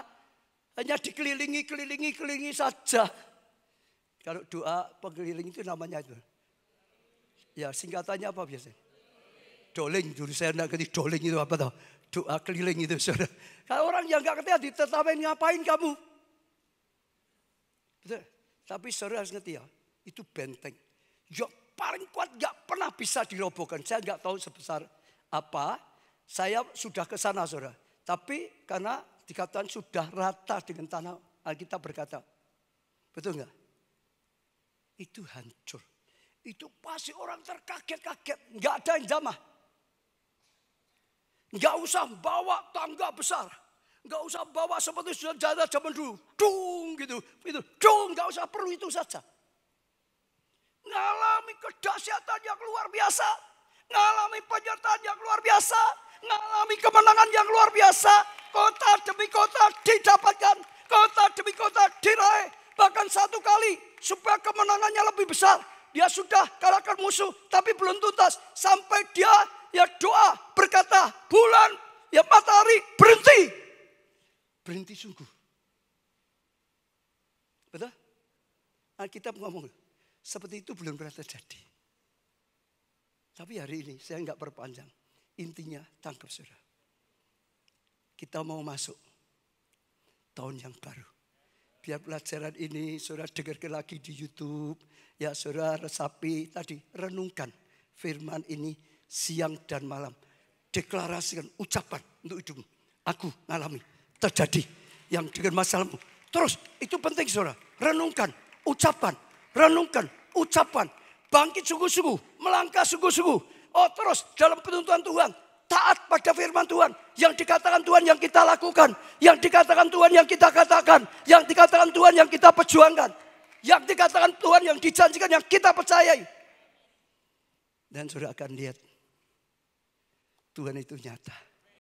Speaker 1: Hanya dikelilingi saja. Kalau doa pengeliling itu namanya itu. Ya singkatannya apa biasanya? Doling. Dulu saya enggak ngerti doling itu apa tau. Doa keliling itu saudara. Kalau orang yang enggak ngerti ditetawain ngapain kamu? Betul. Tapi saudara harus ngerti ya. Itu benteng. Yang paling kuat enggak pernah bisa dirobohkan. Saya enggak tahu sebesar apa. Saya sudah ke sana saudara. Tapi karena dikatakan sudah rata dengan tanah. Alkitab berkata, betul enggak? Itu hancur. Itu pasti orang terkaget-kaget. Enggak ada yang jamah. Enggak usah bawa tangga besar. Enggak usah bawa seperti senjata zaman dulu. Dung gitu. Itu dung, enggak usah perlu itu saja. Ngalami kedahsyatan yang luar biasa. Ngalami penyertaan yang luar biasa. Ngalami kemenangan yang luar biasa. Kota demi kota didapatkan. Kota demi kota diraih. Bahkan satu kali supaya kemenangannya lebih besar. Dia sudah kalahkan musuh tapi belum tuntas. Sampai dia ya doa berkata, bulan ya matahari berhenti. Berhenti sungguh. Betul? Alkitab ngomong seperti itu belum pernah terjadi. Tapi hari ini saya enggak perpanjang. Intinya tangkap saudara. Kita mau masuk tahun yang baru. Biar pelajaran ini saudara dengarkan lagi di YouTube. Ya saudara resapi tadi. Renungkan firman ini siang dan malam. Deklarasikan, ucapan untuk hidupmu. Aku ngalami, terjadi. Yang dengan masalahmu. Terus itu penting saudara. Renungkan, ucapan. Renungkan, ucapan. Bangkit sungguh-sungguh. Melangkah sungguh-sungguh. Oh terus dalam penuntun Tuhan. Taat pada firman Tuhan. Yang dikatakan Tuhan yang kita lakukan. Yang dikatakan Tuhan yang kita katakan. Yang dikatakan Tuhan yang kita perjuangkan. Yang dikatakan Tuhan yang dijanjikan yang kita percayai. Dan saudara akan lihat. Tuhan itu nyata.